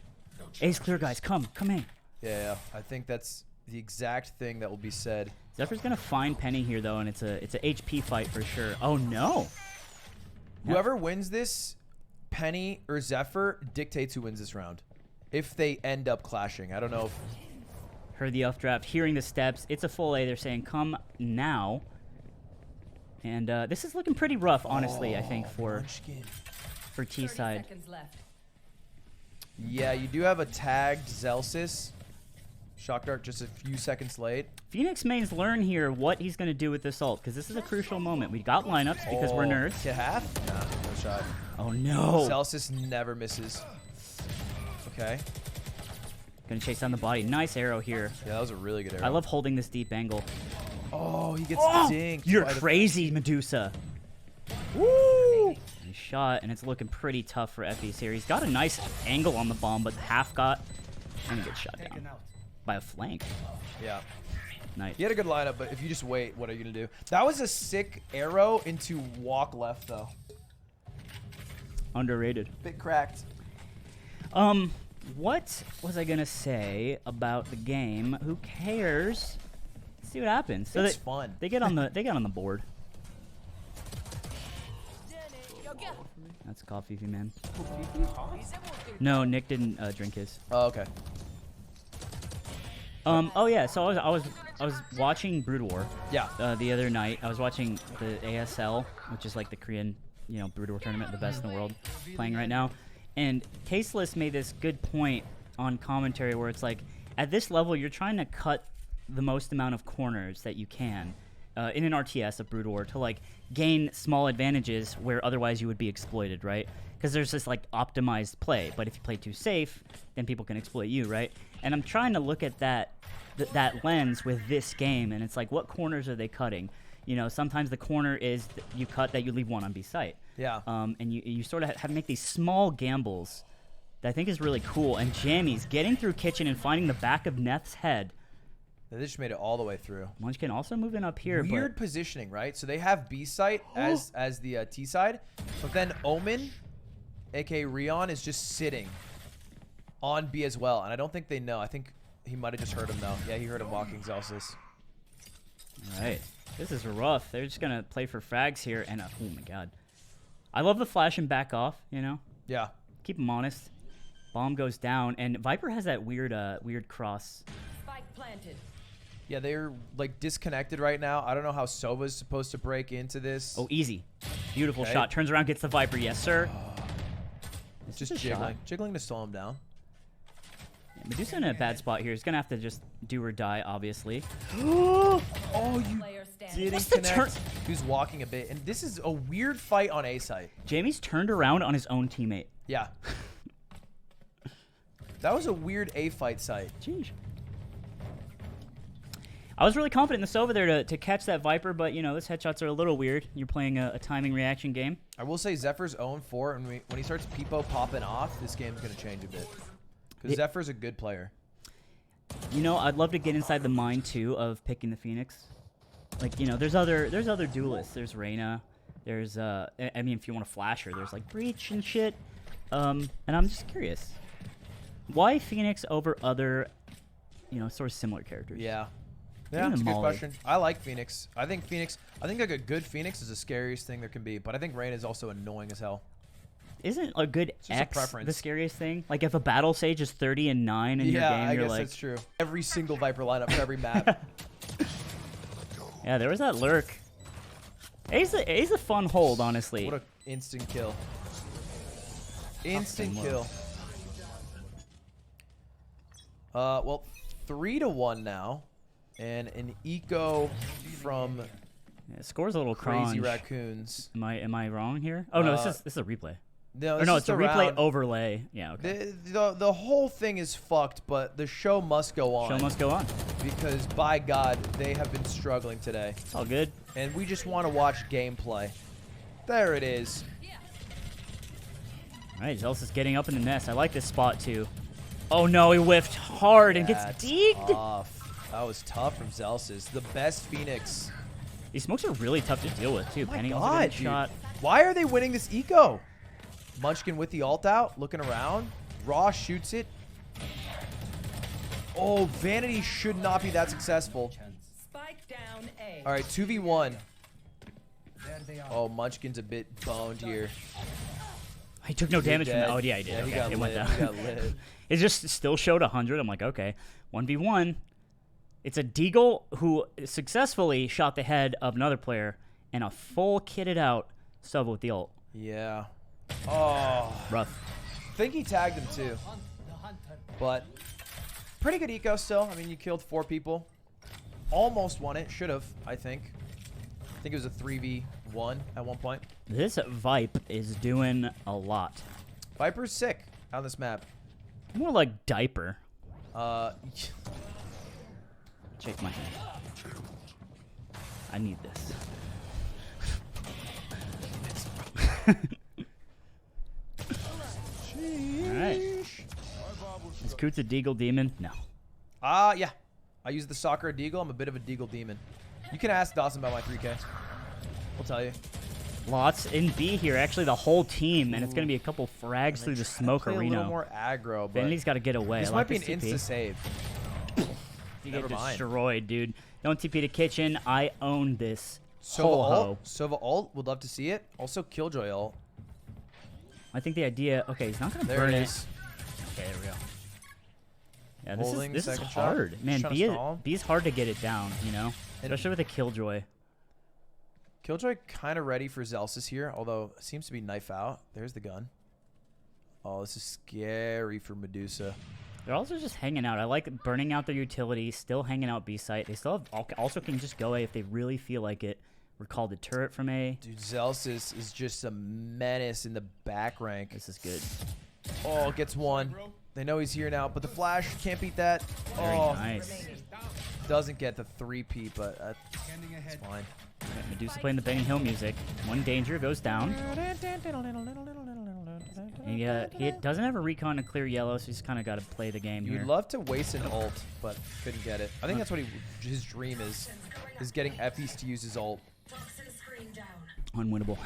A's clear, guys. Come in. Yeah, I think that's the exact thing that will be said. Zephyr's gonna find Penny here though, and it's a HP fight for sure. Oh no! Whoever wins this, Penny or Zephyr, dictates who wins this round. If they end up clashing. I don't know if... Heard the updraft, hearing the steps. It's a full A. They're saying come now. And this is looking pretty rough, honestly. I think for Munchkin. T 30 side. seconds left. Yeah, you do have a tagged Zellsis. Shock Dart just a few seconds late. Phoenix mains learn here what he's gonna do with this ult because this is a crucial moment. We got lineups because we're nerds. To half? Nah, no shot. Oh no! Zellsis never misses. Okay. Gonna chase down the body. Nice arrow here. Yeah, that was a really good arrow. I love holding this deep angle. Oh, he gets dinked. You're by the- crazy, Medusa. Woo! Nice shot, and it's looking pretty tough for effys here. He's got a nice angle on the bomb, but half got and he gets shot down by a flank. Yeah. Nice. He had a good lineup, but if you just wait, what are you going to do? That was a sick arrow into walk left, though. Underrated. Bit cracked. What was I gonna say about the game? Who cares? Let's see what happens. So It's fun. They get on the board. That's coffee, man. No, Nick didn't drink his. Oh, okay. Oh yeah. So I was watching Brood War. Yeah. The other night, I was watching the ASL, which is like the Korean, Brood War tournament, the best in the world, playing right now. And Tasteless made this good point on commentary where it's like, at this level, you're trying to cut the most amount of corners that you can in an RTS of Brood War to like gain small advantages where otherwise you would be exploited, right? Because there's this like optimized play, but if you play too safe, then people can exploit you, right? And I'm trying to look at that lens with this game, and it's like, what corners are they cutting? Sometimes the corner is you cut that you leave one on B site. Yeah. And you sort of have to make these small gambles that I think is really cool. And jammyz getting through kitchen and finding the back of Neth's head. They just made it all the way through. Munchkin also moving up here. Weird positioning, right? So they have B site as the T side, but then Omen, aka Rion, is just sitting on B as well, and I don't think they know. I think he might have just heard him though. Yeah, he heard him walking Zellsis. All right, this is rough. They're just gonna play for frags here, and oh my god, I love the flash and back off. Yeah. Keep them honest. Bomb goes down, and Viper has that weird cross. Spike planted. Yeah, they're like disconnected right now. I don't know how Sova's supposed to break into this. Oh, easy. Beautiful Okay. shot. Turns around, gets the Viper. Yes, sir. It's just jiggling. Jiggling to slow him down. Yeah, Medusa in a bad spot here. He's going to have to just do or die, obviously. Oh, you Player standing. didn't What's the connect. He was walking a bit. And this is a weird fight on A site. jammyz turned around on his own teammate. Yeah. That was a weird A fight site. Jeez. I was really confident in the Sova there to catch that Viper, but, those headshots are a little weird. You're playing a timing reaction game. I will say Zephyr's 0-4, and when he starts Peepo popping off, this game's going to change a bit. Because Zephyr's a good player. I'd love to get inside the mind, too, of picking the Phoenix. Like, there's other duelists. There's Reyna. There's, if you want to flash her, there's, like, Breach and shit. And I'm just curious. Why Phoenix over other, sort of similar characters? Yeah. Even Yeah, that's a good Molly. question. I like Phoenix. I think like a good Phoenix is the scariest thing there can be. But I think Reyna is also annoying as hell. Isn't a good just a X preference. the scariest thing? Like, if a battle sage is 30 and 9 in your game, I you're guess like... that's true. Every single Viper lineup for every map. Yeah, there was that lurk. A's a fun hold, honestly. What an instant kill. Instant kill. Well, 3-1 now. And an eco from Yeah, score's a little Crazy cringe. Raccoons. Am I wrong here? Oh no, this is a replay. No, Or no, it's a replay round. overlay. Yeah, okay. The whole thing is fucked, but the show must go on. Show must go on. Because, by God, they have been struggling today. It's all good. And we just want to watch gameplay. There it is. All right, Zellsis is getting up in the nest. I like this spot too. Oh no, he whiffed hard and gets That's deeked. tough. That was tough from Zellsis. The best Phoenix. These smokes are really tough to deal with too. Oh my Penny God, also getting dude. shot. Why are they winning this eco? Munchkin with the ult out, looking around. Raw shoots it. Oh, Vanity should not be that successful. Spike down A. All right, 2v1. Oh, Munchkin's a bit boned here. He took no damage from dead. that. Oh yeah, he did. Yeah, he Okay, got it went lit. down. He got lit. It just still showed 100. I'm like, okay, 1v1. It's a Deagle who successfully shot the head of another player, and a full kitted out sub with the ult. Yeah. Oh. Rough. I think he tagged him too. But pretty good eco still. I mean, you killed 4 people. Almost won it. Should have, I think. I think it was a 3v1 at one point. This Vipe is doing a lot. Viper's sick on this map. More like diaper. Shake my hand. I need this. Alright. Is Coots a Deagle demon? No. Yeah. I use the soccer Deagle. I'm a bit of a Deagle demon. You can ask Dawson about my 3K. We'll tell you. Lots in B here. Actually, the whole team, and it's going to be a couple frags through the smoke Play a arena. little more aggro, but Vanity's got to get away. this I might like be an this TP. insta-save. You Never get mind. destroyed, dude. Don't TP to kitchen. I own this. Sova Ho-ho. ult. Sova ult. Would love to see it. Also, Killjoy ult. I think the idea... Okay, he's not going to There burn it it. is. Okay, there we go. Yeah, this Holding is second shot. hard. Just Man, trying to B stall. is hard to get it down, you know? And- Especially with a Killjoy. Killjoy kind of ready for Zellsis here, although it seems to be knife out. There's the gun. Oh, this is scary for Medusa. They're also just hanging out. I like burning out their utility, still hanging out B site. They still have, also can just go A if they really feel like it. Recall the turret from A. Dude, Zellsis is just a menace in the back rank. This is good. Oh, gets one. They know he's here now, but the flash can't beat that. Very Oh, nice. doesn't get the 3P, but that's fine. Yeah, Medusa playing the Benny Hill music. One danger goes down. He doesn't have a recon to clear yellow, so he's kind of got to play the game You'd here. love to waste an ult, but couldn't get it. I think that's what his dream is getting effys to use his ult. Unwinnable.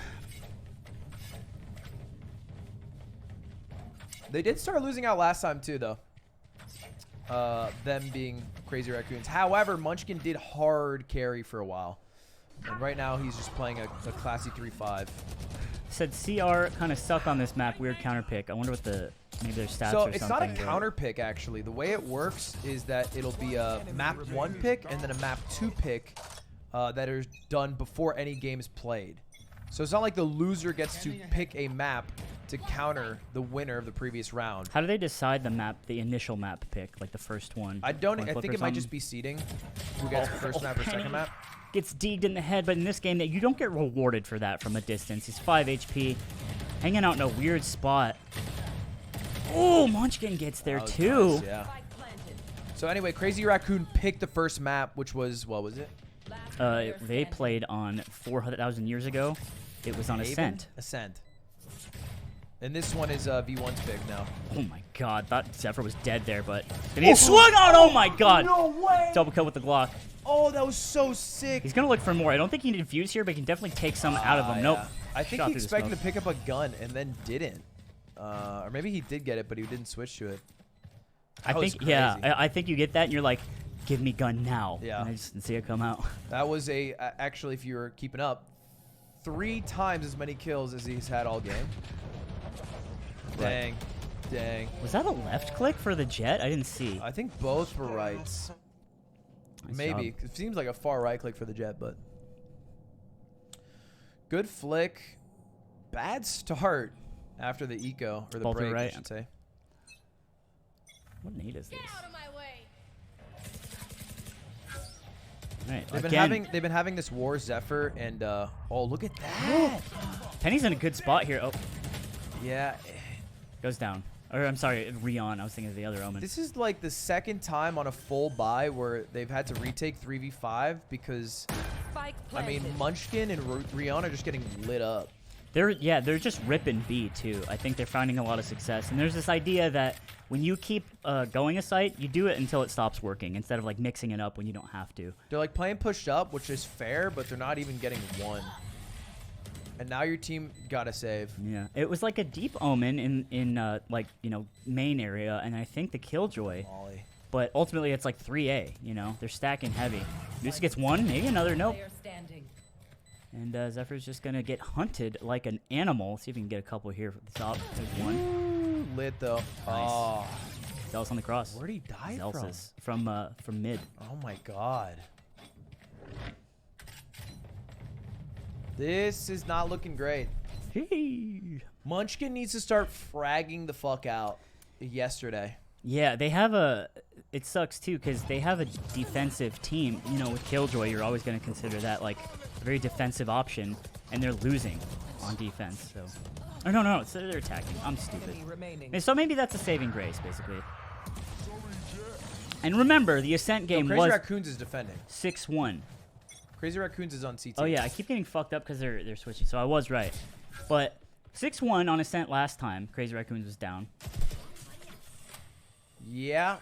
They did start losing out last time too, though. Them being Crazy Raccoons. However, Munchkin did hard carry for a while. And right now he's just playing a classy 3-5. Said CR kind of suck on this map. Weird counter pick. I wonder what maybe their stats So or it's something. not a counter pick, actually. The way it works is that it'll be a map 1 pick and then a map 2 pick that are done before any game is played. So it's not like the loser gets to pick a map to counter the winner of the previous round. How do they decide the initial map pick, like the first one? I Coin think flip or it might just something? be seeding who gets the first map or Penny second map. Gets degged in the head, but in this game, you don't get rewarded for that from a distance. He's 5 HP, hanging out in a weird spot. Oh, Munchkin gets there That was too. nice, yeah. So anyway, Crazy Raccoon picked the first map, which was, what was it? They played on 4,000 years ago. It was on Haven? Ascent. Ascent. And this one is V1's pick now. Oh my god, that Zephyr was dead there, but then he swung on. Oh my god! No way! Double kill with the Glock. Oh, that was so sick. He's gonna look for more. I don't think he can infuse here, but he can definitely take some out of him. Nope. Yeah. I think Shot he through the expected to smoke. pick up a gun and then didn't. Or maybe he did get it, but he didn't switch to it. I That was think, yeah, crazy. I think you get that and you're like, give me gun now. Yeah. And I just didn't see it come out. That was actually, if you were keeping up, 3 times as many kills as he's had all game. Dang. Dang. Was that a left click for the jet? I didn't see. I think both were rights. Nice Maybe. job. It seems like a far right click for the jet, but. Good flick. Bad start after the eco, or the Both are break, I right. should say. What nade is this? Out of my way. Right, They've been having this war Zephyr, and oh, look at that. Penny's in a good spot here. Oh, Yeah. goes down. Or I'm sorry, Rion. I was thinking of the other Omen. This is like the second time on a full buy where they've had to retake 3v5 because, Spike I mean, planted. Munchkin and Rion are just getting lit up. They're just ripping B too. I think they're finding a lot of success. And there's this idea that when you keep going a site, you do it until it stops working instead of like mixing it up when you don't have to. They're like playing pushed up, which is fair, but they're not even getting one. And now your team gotta save. Yeah, it was like a deep Omen in like, you know, main area, and I think the Killjoy. Molly. But ultimately, it's like 3A. You know, they're stacking heavy. Medusa gets one, maybe another. Nope. Player standing. And Zephyr's just gonna get hunted like an animal. See if we can get a couple here for the top. There's one. Ooh, lit though. Oh, Zellsis on the cross. where'd he die Zellsis from mid. from? Oh my god. This is not looking great. Hey. Munchkin needs to start fragging the fuck out yesterday. Yeah, they have a. It sucks too because they have a defensive team. You know, with Killjoy, you're always going to consider that like a very defensive option, and they're losing on defense. So, or no, so they're attacking. I'm stupid. Enemy remaining. And so maybe that's a saving grace, basically. And remember, the Ascent game Crazy was Raccoons is defending. 6-1. Crazy Raccoons is on CT. Oh yeah, I keep getting fucked up because they're switching. So I was right, but 6-1 on Ascent last time. Crazy Raccoons was down. Yeah,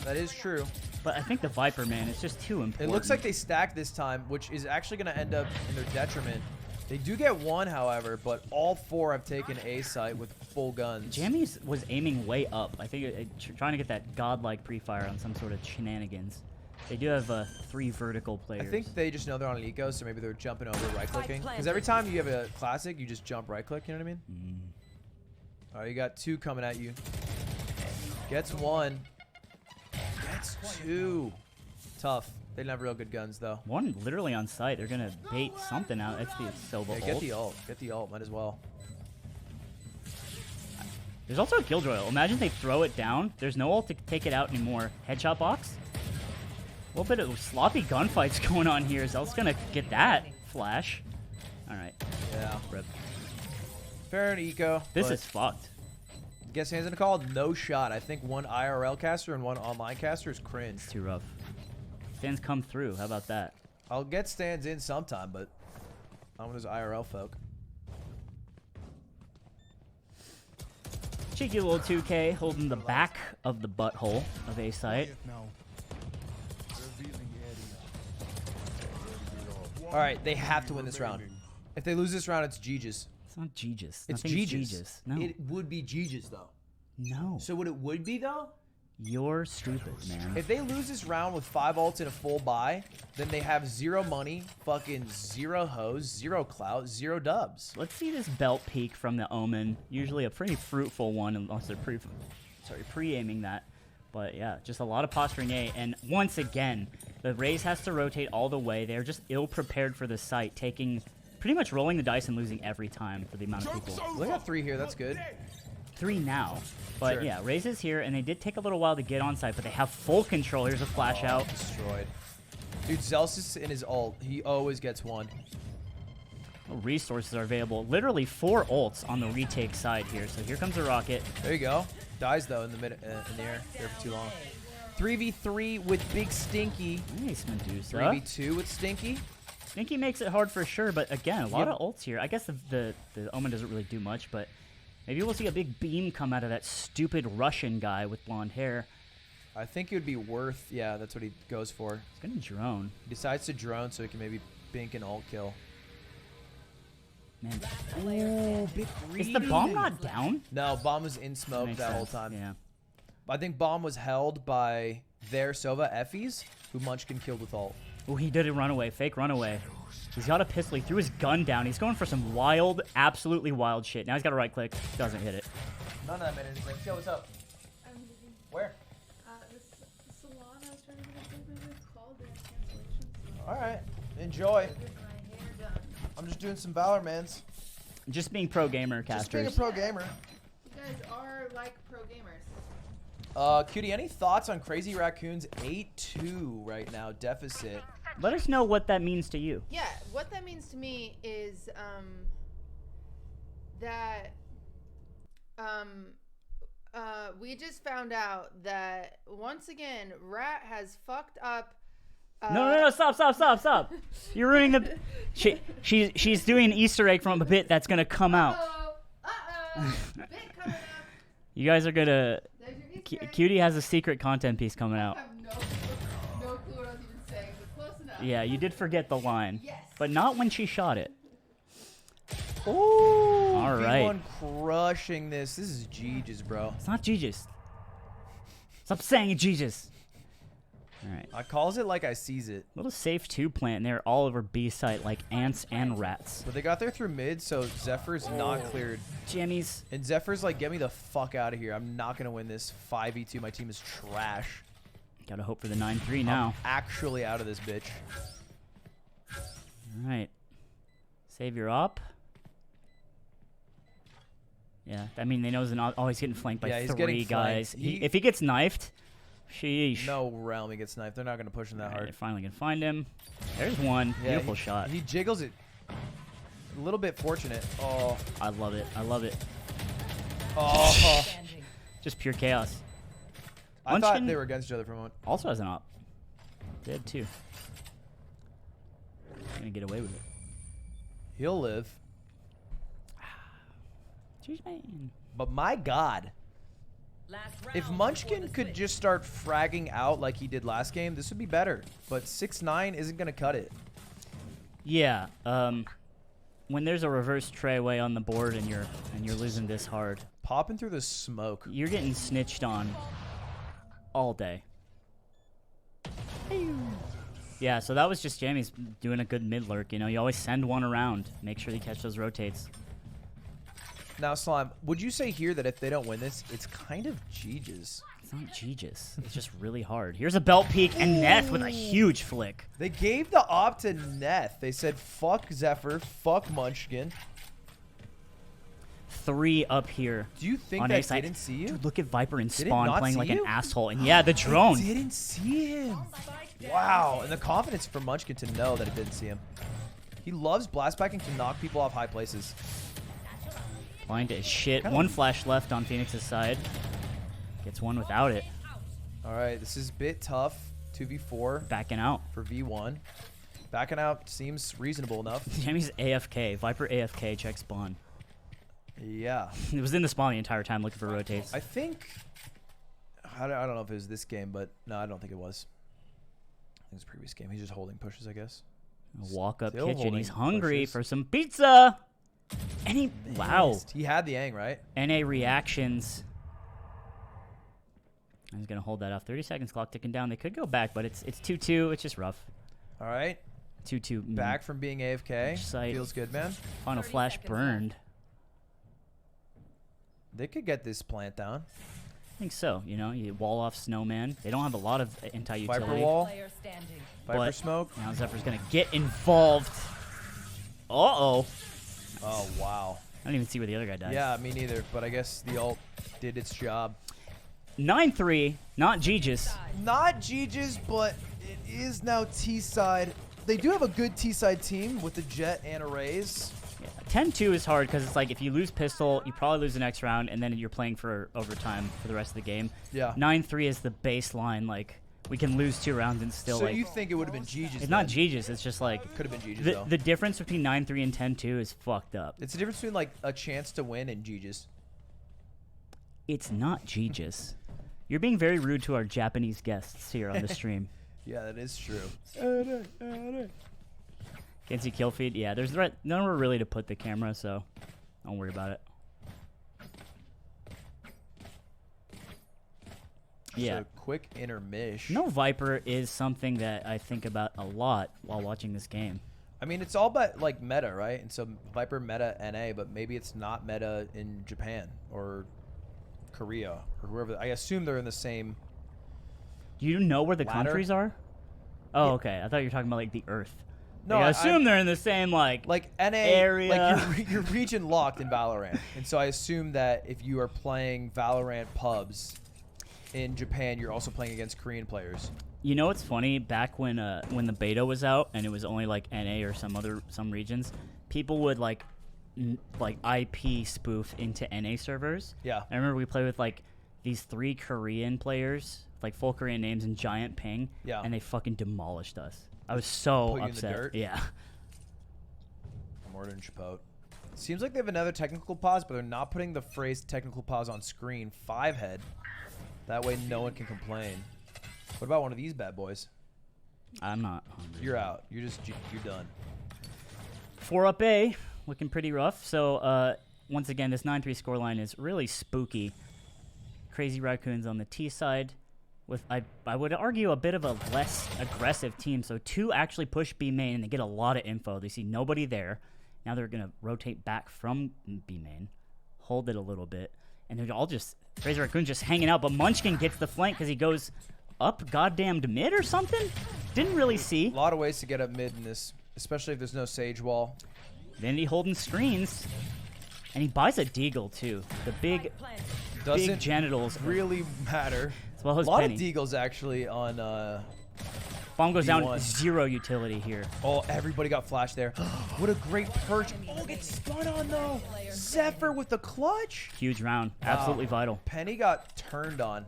that is true. But I think the Viper, man, is just too important. It looks like they stacked this time, which is actually going to end up in their detriment. They do get one, however, but all 4 have taken A site with full guns. jammyz was aiming way up. I think trying to get that godlike pre-fire on some sort of shenanigans. They do have 3 vertical I players. think they just know they're on an eco, so maybe they're jumping over right-clicking. Because every time you have a classic, you just jump right-click, you know what I mean? All right, you got 2 coming at you. Gets 1. That's two. Tough. They didn't have real good guns, though. One literally on site. They're going to bait something out. It's the Silva Yeah, ult. get the ult. Get the ult. Might as well. There's also a Killjoy ult. Imagine they throw it down. There's no ult to take it out anymore. Headshot box. A little bit of sloppy gunfights going on here. Zell's going to get that flash. All right. Yeah. Rip. Fair and eco. This is fucked. Guess hands in the call. No shot. I think one IRL caster and one online caster is cringe. It's too rough. Stands come through. How about that? I'll get stands in sometime, but not when there's IRL folk. Cheeky little 2K holding the back of the butthole of A site. All right, they have to win this round. If they lose this round, it's GG's. It's not GG's. It's Nothing is GG's. No. It would be GG's, though. No. So what it would be, though? You're stupid, man. If they lose this round with 5 ults and a full buy, then they have 0 money, fucking 0 hoes, 0 clout, 0 dubs. Let's see this belt peek from the Omen. Usually a pretty fruitful one, unless they're pre-aiming that. But yeah, just a lot of posturing A. And once again, the Raze has to rotate all the way. They're just ill-prepared for the site, pretty much rolling the dice and losing every time for the amount of people. Well, they got 3 here. That's good. 3 now. But Sure. yeah, Raze is here, and they did take a little while to get on site, but they have full control. Here's a flash out. Destroyed. Dude, Zellsis in his ult. He always gets one. Resources are available. Literally 4 ults on the retake side here. So here comes a rocket. There you go. Dies, though, in the air. There for too long. 3v3 with Big Stinky. Nice, Medusa. 3v2 with Stinky. Stinky makes it hard for sure, but again, a lot of ults here. I guess the Omen doesn't really do much, but maybe we'll see a big beam come out of that stupid Russian guy with blonde hair. I think it would be worth, yeah, that's what he goes for. He's going to drone. He decides to drone so he can maybe bink an ult kill. Man. Oh, big Is the bomb not down? No, bomb was in smoke Makes that whole sense, time. Yeah. I think bomb was held by their Sova effys, who Munchkin killed with ult. Oh, he did a runaway, fake runaway. He's got a pistol. He threw his gun down. He's going for some wild, absolutely wild shit. Now he's got a right click. Doesn't hit it. None of that made anything. Yo, what's up? Where? This salon I was trying to get appointment with called their cancellation. All right. Enjoy. Get my hair done. I'm just doing some Valor mans. Just being pro gamer, Just casters. being a pro gamer. You guys are like pro gamers. Cutie, any thoughts on Crazy Raccoon's 8-2 right now deficit? Let us know what that means to you. Yeah, what that means to me is that we just found out that once again Rat has fucked up. No, stop. You're ruining the... She's doing an Easter egg from a bit that's going to come out. Bit coming up. You guys are going to... There's your Easter egg. Cutie has a secret content piece coming out. I have no clue what I was even saying, but close enough. Yeah, you did forget the line. Yes. But not when she shot it. Ooh, All right. V1 crushing this. This is GG's, bro. It's not Jesus. Stop saying it, Jesus. All right. I calls it like I sees it. Little safe 2 plant, and they're all over B site like ants and rats. But they got there through mid, so Zephyr's not cleared. Jammyz. And Zephyr's like, get me the fuck out of here. I'm not going to win this 5v2. My team is trash. Gotta hope for the 9-3 now. I'm actually out of this bitch. All right. Save your op. Yeah, I mean, they know he's not always getting flanked by Yeah, he's 3 getting guys. flanked. If he gets knifed, sheesh. No realm he gets sniped. They're not going to push him that All right, hard. they're finally gonna find him. There's one. Yeah, Beautiful shot. He jiggles it. A little bit fortunate. Oh. I love it. I love it. Oh. Standing. Just pure chaos. I thought Munchkin they were against each other for a moment. also has an op. They had 2. Gonna get away with it. He'll live. Jeez, man. But my God. Last round If before Munchkin the could switch. just start fragging out like he did last game, this would be better. But 6-9 isn't going to cut it. Yeah. When there's a reverse Treyway on the board and you're losing this hard, Popping through the smoke. you're getting snitched on all day. Yeah, so that was just Jammyz doing a good mid lurk. You know, you always send one around, make sure you catch those rotates. Now, Slime, would you say here that if they don't win this, it's kind of GG's? It's not Aegis. It's just really hard. Here's a belt peek and Neth with a huge flick. They gave the op to Neth. They said, fuck Zephyr, fuck Munchkin. 3 up here. Do you think on that A side. didn't see you? Dude, look at Viper and Did it Spawn not playing see like you? an asshole. And yeah, the drone. It didn't see him. Wow. And the confidence for Munchkin to know that it didn't see him. He loves blast backing to knock people off high places. Blind as shit. 1 flash left on Phoenix's side. Gets 1 without it. All right, this is a bit tough. 2v4 Backing out. for V1. Backing out seems reasonable enough. Jammyz AFK. Viper AFK. Check spawn. Yeah. It was in the spawn the entire time looking for rotates. I think... I don't know if it was this game, but... No, I don't think it was. I think it was the previous game. He's just holding pushes, I guess. Walk up Still kitchen. holding He's hungry pushes. for some pizza. And he... Wow. Missed. He had the ang, right? NA reactions. I'm just going to hold that off. 30 seconds clock ticking down. They could go back, but it's 2-2. It's just rough. All right. 2-2. Back from being AFK. Sight. Feels good, man. Final flash burned. They could get this plant down. I think so. You know, you wall off Snowman. They don't have a lot of anti-utility. Viper wall. Player standing. Viper But smoke. now Zephyr's going to get involved. Uh-oh. Oh, wow. I don't even see where the other guy died. Yeah, me neither. But I guess the ult did its job. 9-3. Not Aegis. Not Gigi's, but it is now T-side. They do have a good T-side team with the Jet and Arrays. 10-2 is hard because it's like if you lose pistol, you probably lose the next round, and then you're playing for overtime for the rest of the game. Yeah. 9-3 is the baseline. Like, we can lose 2 rounds and still, So like... you think it would have been Gigi's? It's not Aegis. It's just like... Could have been Gigi's, though. The difference between 9-3 and 10-2 is fucked up. It's the difference between, like, a chance to win and Gigi's. It's not Aegis. You're being very rude to our Japanese guests here on the stream. Yeah, that is true. Can't see kill feed? Yeah, there's nowhere really to put the camera, so don't worry about it. Yeah. So quick intermish. No Viper is something that I think about a lot while watching this game. I mean, it's all about, like, meta, right? And so Viper meta NA, but maybe it's not meta in Japan or Korea or whoever. I assume they're in the same... Do you know where the Ladder? countries are? Oh, Yeah. okay. I thought you were talking about, like, the Earth. No, Like, I assume they're in the same, like NA, area. like you're region locked in Valorant, and so I assume that if you are playing Valorant pubs in Japan, you're also playing against Korean players. You know what's funny? Back when the beta was out and it was only like NA or some regions, people would like IP spoof into NA servers. Yeah. I remember we played with like these 3 Korean players, like full Korean names and giant ping. Yeah. And they fucking demolished us. I was so Put you in the upset. dirt? Yeah. Morden Chapote. Seems like they have another technical pause, but they're not putting the phrase technical pause on screen. 5 head. That way no one can complain. What about one of these bad boys? I'm not hungry. You're out. You're done. 4 up A, looking pretty rough. So once again, this 9-3 scoreline is really spooky. Crazy Raccoons on the T side, with I would argue a bit of a less aggressive team. So 2 actually push B main and they get a lot of info. They see nobody there. Now they're gonna rotate back from B main, hold it a little bit, and they're all just Crazy Raccoon just hanging out. But Munchkin gets the flank because he goes up goddamned mid or something. Didn't really see. A lot of ways to get up mid in this, especially if there's no Sage wall. Then he holding screens, and he buys a deagle too. The big Doesn't genitals really matter. as well as A lot Penny. of deagles actually on. Bomb goes down. B1. 0 utility here. Oh, everybody got flashed there. What a great perch. Oh, gets spun on though. Zephyr with the clutch. Huge round. Absolutely vital. Penny got turned on.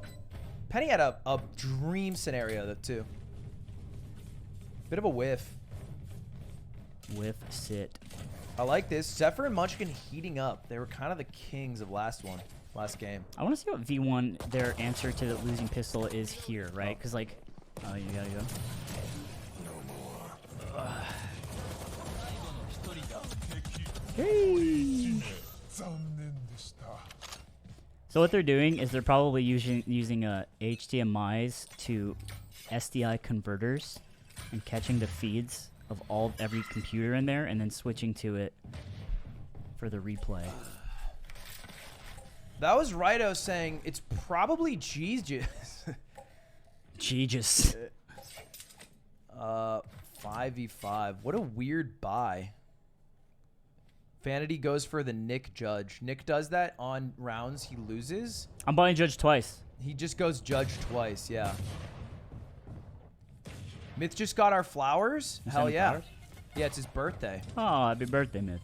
Penny had a dream scenario too. Bit of a whiff. With sit. I like this. Zephyr and Munchkin heating up. They were kind of the kings of last game. I want to see what V1 their answer to the losing pistol is here, right? Because like, oh, you gotta go. Hey. So what they're doing is they're probably using HDMI's to SDI converters and catching the feeds of every computer in there and then switching to it for the replay. That was Rido saying it's probably Jesus. Jesus. 5v5. What a weird buy. Vanity goes for the Nick Judge. Nick does that on rounds he loses. I'm buying Judge twice. He just goes Judge twice, yeah. Myth just got our flowers? You Hell sent yeah. flowers? Yeah, it's his birthday. Oh, happy birthday, Myth.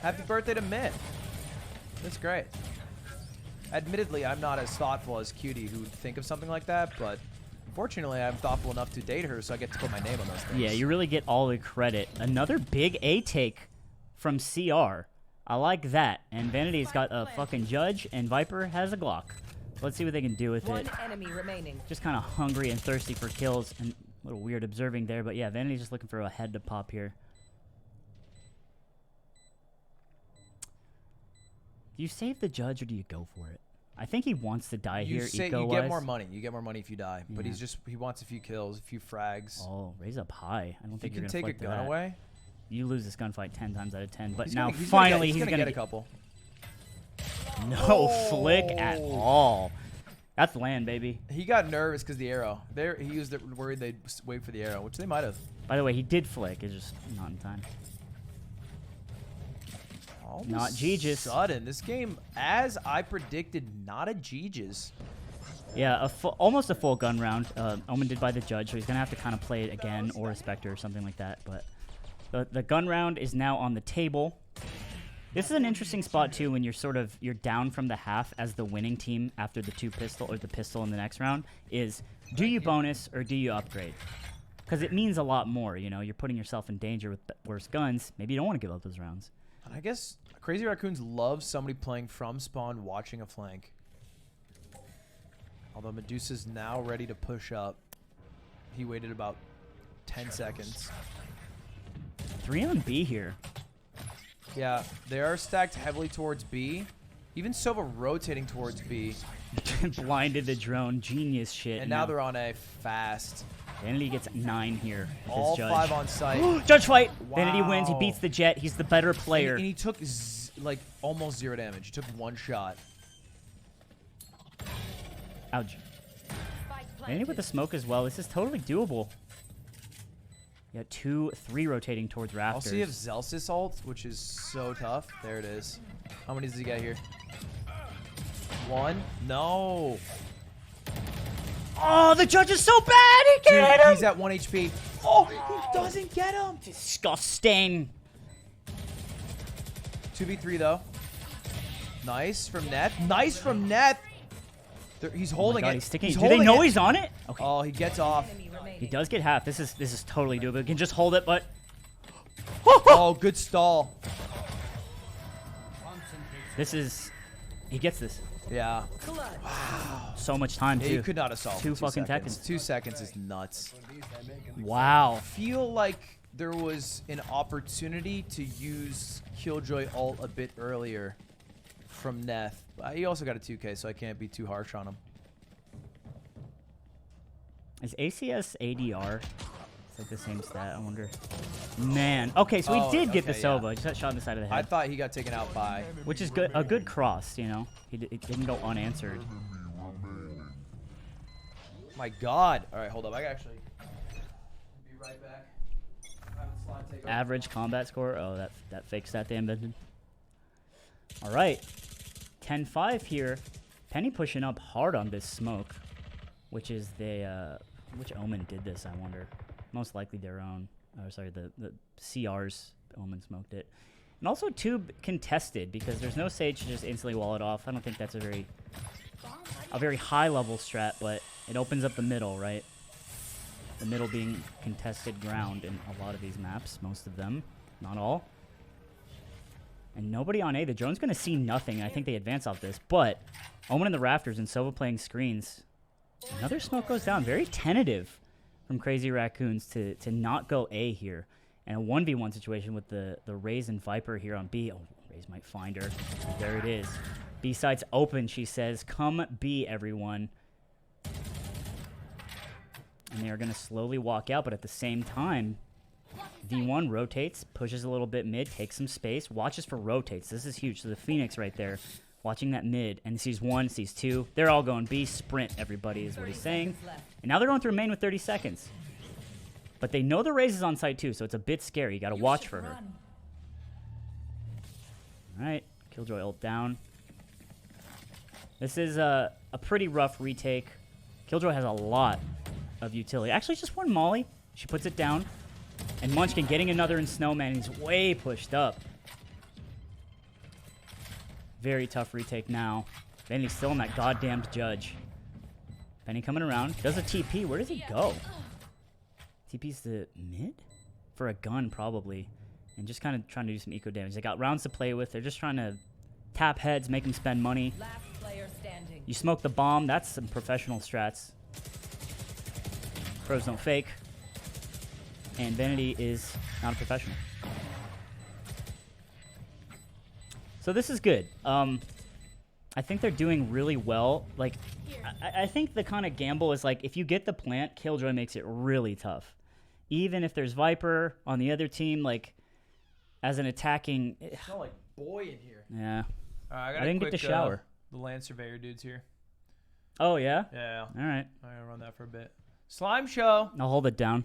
Happy birthday to Myth. That's great. Admittedly, I'm not as thoughtful as Cutie who would think of something like that, but fortunately, I'm thoughtful enough to date her, so I get to put my name on those things. Yeah, you really get all the credit. Another big A take from CR. I like that. And Vanity's got a fucking Judge, and Viper has a Glock. Let's see what they can do with One it. enemy remaining. Just kind of hungry and thirsty for kills, and a little weird observing there, but yeah, Vanity's just looking for a head to pop here. Do you save the Judge or do you go for it? I think he wants to die You here. say you eco-wise. get more money. You get more money if you die, but Yeah. he wants a few kills, a few frags. Oh, raise up high. I don't If think you you're can gonna take a flick gun that. away. You lose this gunfight 10 times out of 10, but He's now gonna finally he's he's gonna gonna get a couple. no flick at Oh. all. That's land, baby. He got nervous because the arrow. There, he used it worried they'd wait for the arrow, which they might have. By the way, he did flick. It's just not in time. All of Not a Jeegis. Sudden, this game, as I predicted, not a Jeegis. Yeah, almost a full gun round. Omen did by the Judge, so he's going to have to kind of play it again, or a Spectre or something like that. But the gun round is now on the table. This is an interesting spot, too, when you're down from the half as the winning team after the pistol in the next round, is do you bonus or do you upgrade? Because it means a lot more, you know? You're putting yourself in danger with worse guns. Maybe you don't want to give up those rounds. And I guess Crazy Raccoons love somebody playing from spawn, watching a flank. Although Medusa's now ready to push up. He waited about 10 seconds. 3 on B here. Yeah, they are stacked heavily towards B. Even Sova rotating towards B. Blinded the drone. Genius shit. And now they're on A fast. Vanity gets 9 here with All his Judge. 5 on site. Judge fight! Vanity wins. He Wow. beats the Jet. He's the better player. And he took like almost 0 damage. He took 1 shot. Ouch. Vanity with the smoke as well. This is totally doable. Yeah, 2, 3 rotating towards rafters. Also, you have Zellsis ult, which is so tough. There it is. How many does he get here? 1? No. Oh, the Judge is so bad! He can't hit him! He's at 1 HP. Oh, he doesn't get him. Disgusting. 2v3 though. Nice from Neth. Nice from Neth. He's holding God, it. he's sticking. He's Do they holding know it. he's on it? Okay. Oh, he gets off. Enemy remaining. He does get half. This is totally doable. He can just hold it, but Oh, good stall. this is. He gets this. Yeah. So much time Yeah, too. you could not have solved 2 it. fucking seconds. seconds. 2 seconds is nuts. Wow. I feel like there was an opportunity to use Killjoy ult a bit earlier from Neth. He also got a 2K, so I can't be too harsh on him. Is ACS ADR? It's like the same stat. I wonder. Man. Okay, so he Oh, did get the okay, yeah. Sova. Just got shot in the side of the I head. thought he got taken out by. Which is good. A good cross, you know. It didn't go unanswered. My God. All right, hold up. I actually be right back. Slot take over. Average combat score. Oh, that fake stat they invented. All right. 10-5 here. Penny pushing up hard on this smoke, which is the which Omen did this, I wonder. Most likely their own. Oh, sorry, the CR's Omen smoked it. And also tube contested because there's no Sage to just instantly wall it off. I don't think that's a very high level strat, but it opens up the middle, right? The middle being contested ground in a lot of these maps, most of them, not all. And nobody on A. The drone's going to see nothing. I think they advance off this. But Omen in the rafters and Sova playing screens. Another smoke goes down. Very tentative from Crazy Raccoons to not go A here. And a 1v1 situation with the Raze and Viper here on B. Oh, Raze might find her. There it is. B side's open, she says. Come B, everyone. And they are going to slowly walk out, but at the same time, V1 rotates, pushes a little bit mid, takes some space, watches for rotates. This is huge. So the Phoenix right there watching that mid, and sees 1, sees 2. They're all going B. Sprint, everybody, is what he's saying. And now they're going through main with 30 seconds. But they know the Raze is on site too, so it's a bit scary. You got to watch for her. All right, Killjoy ult down. This is a pretty rough retake. Killjoy has a lot of utility. Actually, just one Molly. She puts it down. And Munchkin getting another in Snowman. He's way pushed up. Very tough retake now. Benny's still in that goddamned judge. Benny coming around. Does a TP. Where does he go? TP's the mid? For a gun, probably. And just kind of trying to do some eco damage. They got rounds to play with. They're just trying to tap heads, make them spend money. You smoke the bomb. That's some professional strats. Pros don't fake. And Vanity is not a professional. So this is good. I think they're doing really well. Like, I think the kind of gamble is like, if you get the plant, Killjoy makes it really tough. Even if there's Viper on the other team, like, as an attacking... It's not like boy in here. Yeah. I didn't get to shower. The land surveyor dude's here. Oh, yeah? Yeah. All right. I'm going to run that for a bit. Slime show. I'll hold it down.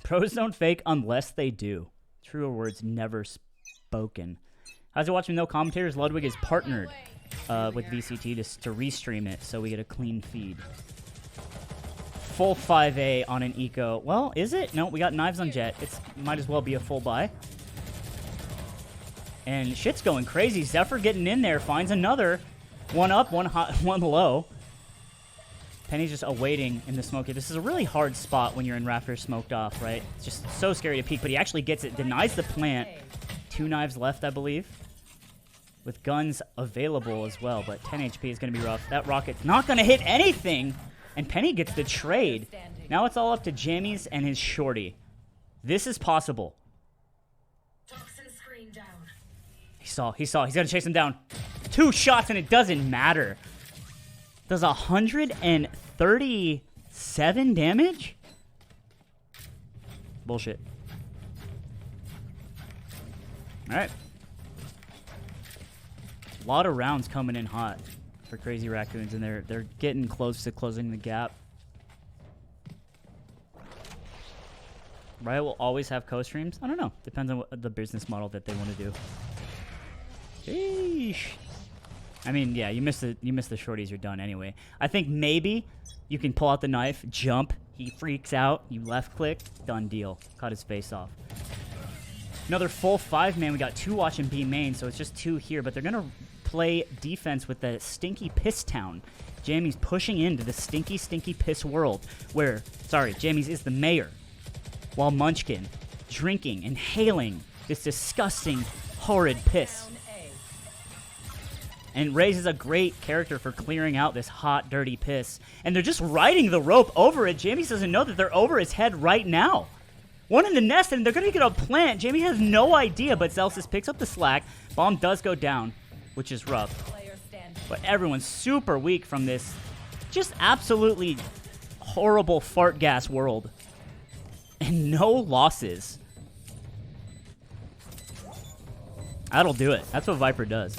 Pros don't fake unless they do. Truer words never spoken. As you're watching No Commentators, Ludwig is partnered with VCT to restream it so we get a clean feed. Full 5A on an eco. Well, is it? No, we got knives on Jet. It might as well be a full buy. And shit's going crazy. Zephyr getting in there, finds another. One up, one hot, one low. Penny's just awaiting in the smoke. This is a really hard spot when you're in Raptors smoked off, right? It's just so scary to peek, but he actually gets it. Denies the plant. 2 knives left, I believe. With guns available as well, but 10 HP is going to be rough. That rocket's not going to hit anything. And Penny gets the trade. Now it's all up to Jammyz and his shorty. This is possible. He saw. He's got to chase him down. 2 shots and it doesn't matter. Does 137 damage? Bullshit. All right. A lot of rounds coming in hot for Crazy Raccoons, and they're getting close to closing the gap. Riot will always have co-streams? I don't know. Depends on what the business model that they want to do. Sheesh. I mean, yeah, you miss the shorties, you're done anyway. I think maybe you can pull out the knife, jump, he freaks out, you left click, done deal. Cut his face off. Another full 5-man. We got 2 watching B main, so it's just 2 here, but they're gonna play defense with the stinky piss town. Jammyz pushing into the stinky, stinky piss world where, sorry, Jammyz is the mayor, while Munchkin drinking, inhaling this disgusting, horrid piss. And Raze is a great character for clearing out this hot, dirty piss. And they're just riding the rope over it. Jammyz doesn't know that they're over his head right now. One in the nest, and they're going to get a plant. Jammyz has no idea, but Zellsis picks up the slack. Bomb does go down, which is rough. But everyone's super weak from this just absolutely horrible fart gas world. And no losses. That'll do it. That's what Viper does.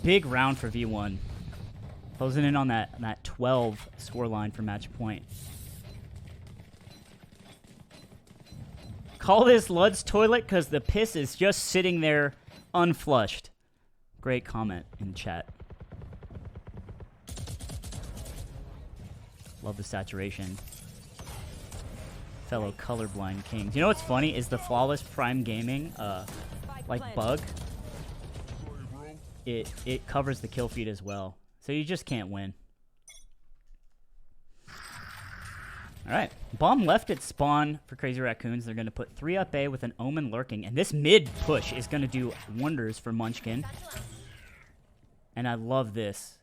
Big round for V1. Closing in on that 12 scoreline for match point. Call this Lud's toilet because the piss is just sitting there unflushed. Great comment in chat. Love the saturation. Fellow colorblind kings. You know what's funny is the flawless prime gaming like bug. It covers the kill feed as well. So you just can't win. Alright. Bomb left at spawn for Crazy Raccoons. They're going to put 3 up A with an Omen lurking. And this mid push is going to do wonders for Munchkin. And I love this.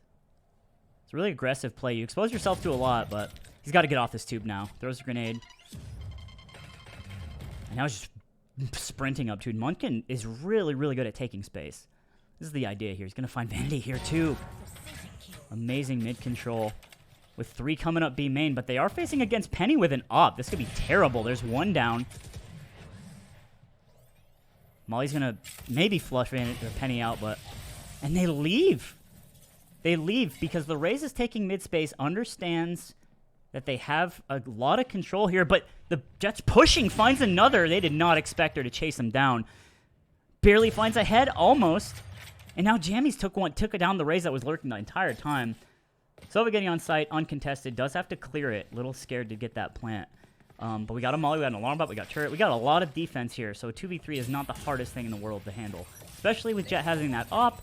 It's a really aggressive play. You expose yourself to a lot, but he's got to get off this tube now. Throws a grenade. And now he's just sprinting up to it. Munchkin is really, really good at taking space. This is the idea here. He's going to find Vanity here, too. Amazing mid control. With 3 coming up B main, but they are facing against Penny with an op. This could be terrible. There's 1 down. Molly's gonna maybe flush Penny out, but... And they leave. They leave because the Raze is taking mid-space, understands that they have a lot of control here, but the Jet's pushing, finds another. They did not expect her to chase him down. Barely finds a head, almost. And now jammyz took it down the Raze that was lurking the entire time. Sova getting on site, uncontested, does have to clear it. Little scared to get that plant. But we got a Molly, we got an alarm bot, we got turret. We got a lot of defense here, so 2v3 is not the hardest thing in the world to handle. Especially with Jet having that op.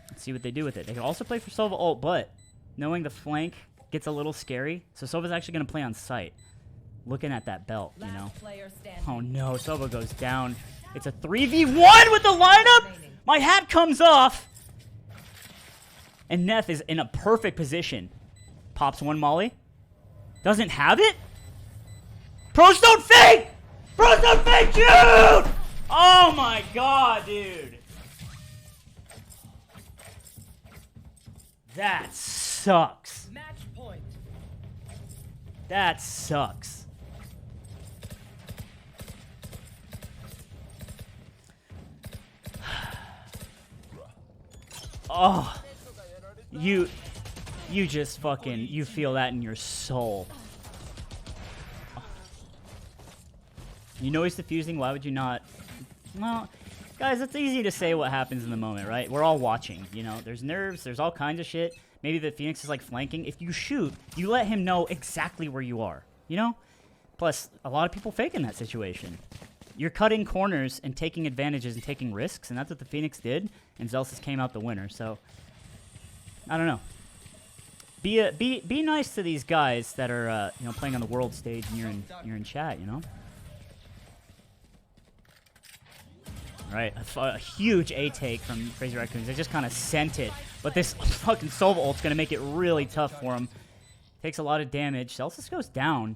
Let's see what they do with it. They can also play for Sova ult, but knowing the flank gets a little scary. So Sova's actually going to play on site. Looking at that belt, you know. Oh no, Sova goes down. It's a 3v1 with the lineup! My hat comes off! And Neth is in a perfect position. Pops one Molly. Doesn't have it? Pros don't fake! Pros don't fake, dude! Oh my god, dude. That sucks. Match point. That sucks. Oh. You just fucking, you feel that in your soul. You know he's defusing, why would you not? Well, guys, it's easy to say what happens in the moment, right? We're all watching, you know? There's nerves, there's all kinds of shit. Maybe the Phoenix is like flanking. If you shoot, you let him know exactly where you are, you know? Plus, a lot of people fake in that situation. You're cutting corners and taking advantages and taking risks, and that's what the Phoenix did, and Zellsis came out the winner, so... I don't know. Be nice to these guys that are you know, playing on the world stage and you're in chat, you know. All right, a huge A take from Crazy Raccoons. They just kind of sent it, but this fucking Sova ult's gonna make it really tough for him. Takes a lot of damage. Zellsis goes down.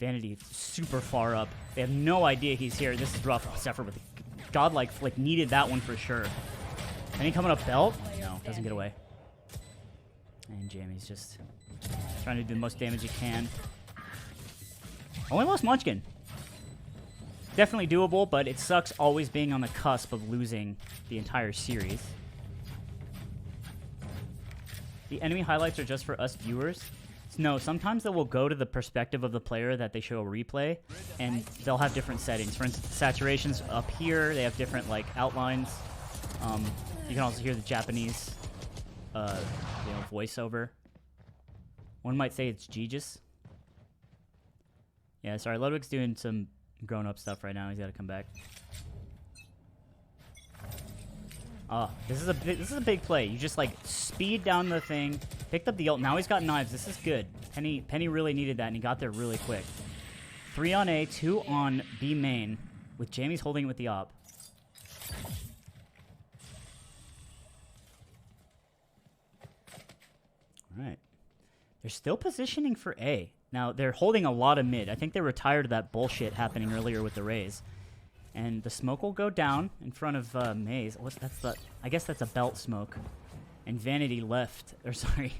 Vanity super far up. They have no idea he's here. This is rough. Zephyr with a godlike flick needed that one for sure. Any coming up belt? No, doesn't get away. And jammyz just trying to do the most damage he can. Only lost Munchkin. Definitely doable, but it sucks always being on the cusp of losing the entire series. The enemy highlights are just for us viewers. No, sometimes they will go to the perspective of the player that they show a replay, and they'll have different settings. For instance, saturations up here, they have different like outlines. You can also hear the Japanese, you know, voiceover. One might say it's jammyz. Yeah, sorry, Ludwig's doing some grown-up stuff right now. He's got to come back. Oh, this is a big play. You just like speed down the thing, picked up the ult. Now he's got knives. This is good. Penny really needed that, and he got there really quick. 3 on A, 2 on B main, with jammyz holding it with the op. Alright. They're still positioning for A. Now, they're holding a lot of mid. I think they were tired of that bullshit happening earlier with the Raze. And the smoke will go down in front of Maze. I guess that's a belt smoke. And Vanity left. Or sorry.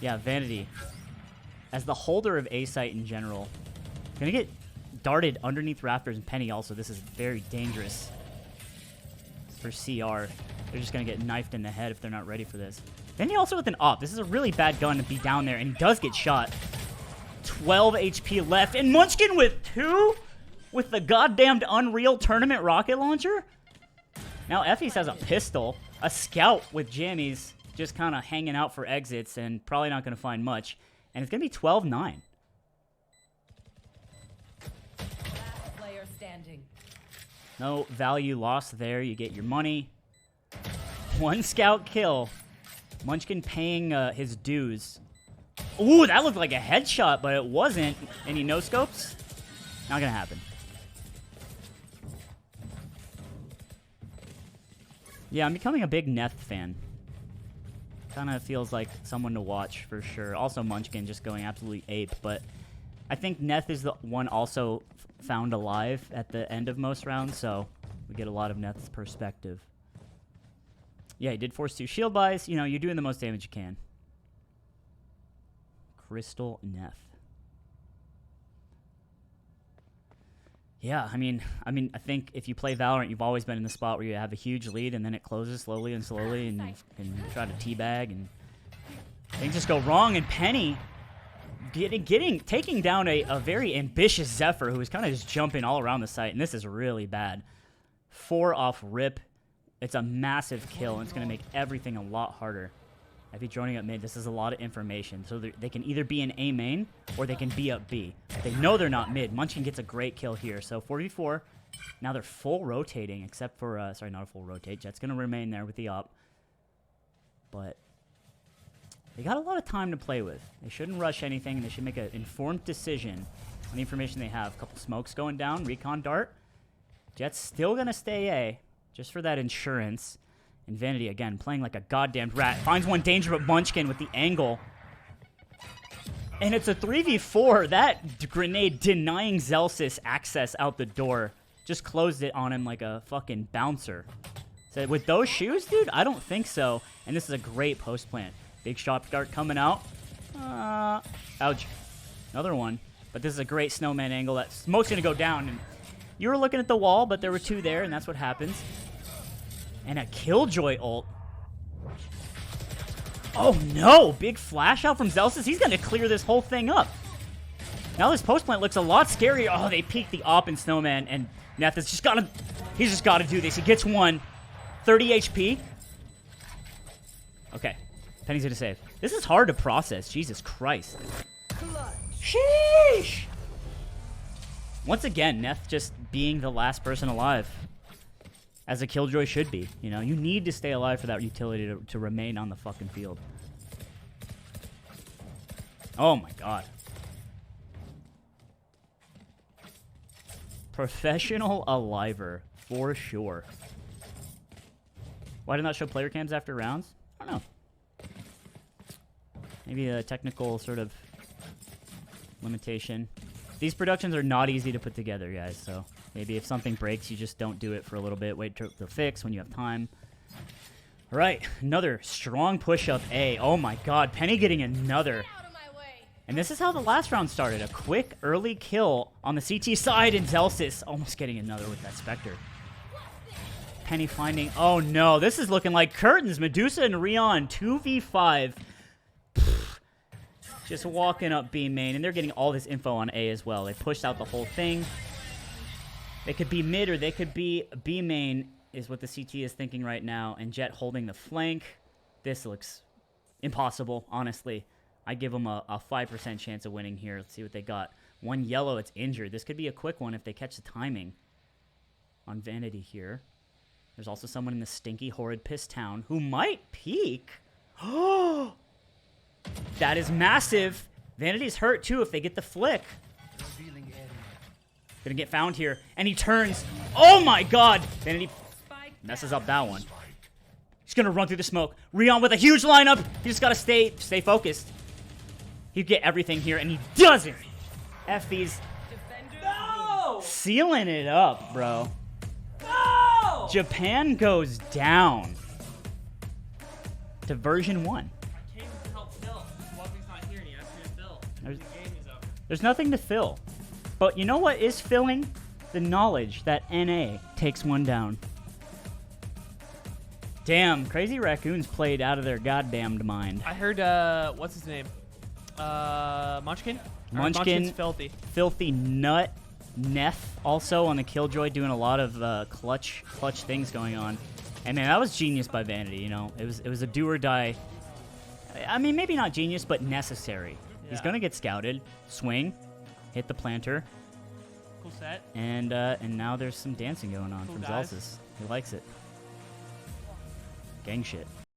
Yeah, Vanity. As the holder of A site in general. Gonna get darted underneath rafters, and Penny also. This is very dangerous for CR. They're just gonna get knifed in the head if they're not ready for this. Then he also with an op. This is a really bad gun to be down there, and he does get shot. 12 HP left, and Munchkin with 2? With the goddamned Unreal Tournament rocket launcher? Now effys has a pistol, a scout with jammyz, just kind of hanging out for exits, and probably not going to find much. And it's going to be 12-9. Last player standing. No value lost there. You get your money. 1 scout kill. Munchkin paying his dues. Ooh, that looked like a headshot, but it wasn't. Any no-scopes? Not gonna happen. Yeah, I'm becoming a big Neth fan. Kind of feels like someone to watch for sure. Also Munchkin just going absolutely ape, but I think Neth is the one also found alive at the end of most rounds, so we get a lot of Neth's perspective. Yeah, he did force 2 shield buys. You know, you're doing the most damage you can. Crystal Neth. Yeah, I mean, I think if you play Valorant, you've always been in the spot where you have a huge lead and then it closes slowly, and you can try to teabag and things just go wrong. And Penny taking down a very ambitious Zephyr who is kind of just jumping all around the site, and this is really bad. 4 off rip. It's a massive kill, and it's going to make everything a lot harder. If you're joining up mid, this is a lot of information. So they can either be in A main or they can be up B. They know they're not mid. Munchkin gets a great kill here. So 4v4. Now they're full rotating, except for, sorry, not a full rotate. Jet's going to remain there with the op. But they got a lot of time to play with. They shouldn't rush anything. They should make an informed decision on the information they have. A couple smokes going down. Recon dart. Jet's still going to stay A, just for that insurance. And Vanity, again, playing like a goddamn rat. Finds one danger, but Munchkin with the angle. And it's a 3v4. That grenade denying Zellsis access out the door. Just closed it on him like a fucking bouncer. So with those shoes, dude, I don't think so. And this is a great post plant. Big shot dart coming out. Ouch. Another one. But this is a great snowman angle. That smoke's going to go down. And you were looking at the wall, but there were 2 there, and that's what happens. And a Killjoy ult. Oh no! Big flash out from Zellsis. He's going to clear this whole thing up. Now this post plant looks a lot scarier. Oh, they peeked the op in Snowman, and Neth has just got to... He's just got to do this. He gets one. 30 HP. Okay. Penny's going to save. This is hard to process. Jesus Christ. Sheesh! Once again, Neth just being the last person alive. As a Killjoy should be. You know, you need to stay alive for that utility to remain on the fucking field. Oh my god. Professional aliver, for sure. Why did not show player cams after rounds? I don't know. Maybe a technical sort of limitation. These productions are not easy to put together, guys, so maybe if something breaks, you just don't do it for a little bit. Wait to fix when you have time. All right, another strong push-up A. Oh, my God. Penny getting another. And this is how the last round started. A quick early kill on the CT side, and Zellsis almost getting another with that Spectre. Penny finding... Oh, no. This is looking like curtains. Medusa and Rion, 2v5. Just walking up B main, and they're getting all this info on A as well. They pushed out the whole thing. They could be mid or they could be B main is what the CT is thinking right now. And Jet holding the flank. This looks impossible, honestly. I give them a 5% chance of winning here. Let's see what they got. One yellow, it's injured. This could be a quick one if they catch the timing on Vanity here. There's also someone in the stinky, horrid piss town who might peek. Oh! That is massive. Vanity's hurt, too, if they get the flick. Gonna get found here. And he turns. Oh, my God. Vanity messes up that one. He's gonna run through the smoke. Rion with a huge lineup. He just gotta stay focused. He'd get everything here, and he doesn't. Effys. No! Sealing it up, bro. No! Japan goes down to version 1. There's nothing to fill. But you know what is filling? The knowledge that NA takes one down. Damn, Crazy Raccoons played out of their goddamned mind. I heard, what's his name? Munchkin? Munchkin's filthy. Filthy nut. Neth also on the Killjoy doing a lot of clutch things going on. And man, that was genius by Vanity, you know. It was a do or die. I mean, maybe not genius, but necessary. Yeah. He's gonna get scouted. Swing. Hit the planter. Cool set. And now there's some dancing going on from Zellsis. He likes it. Gang shit.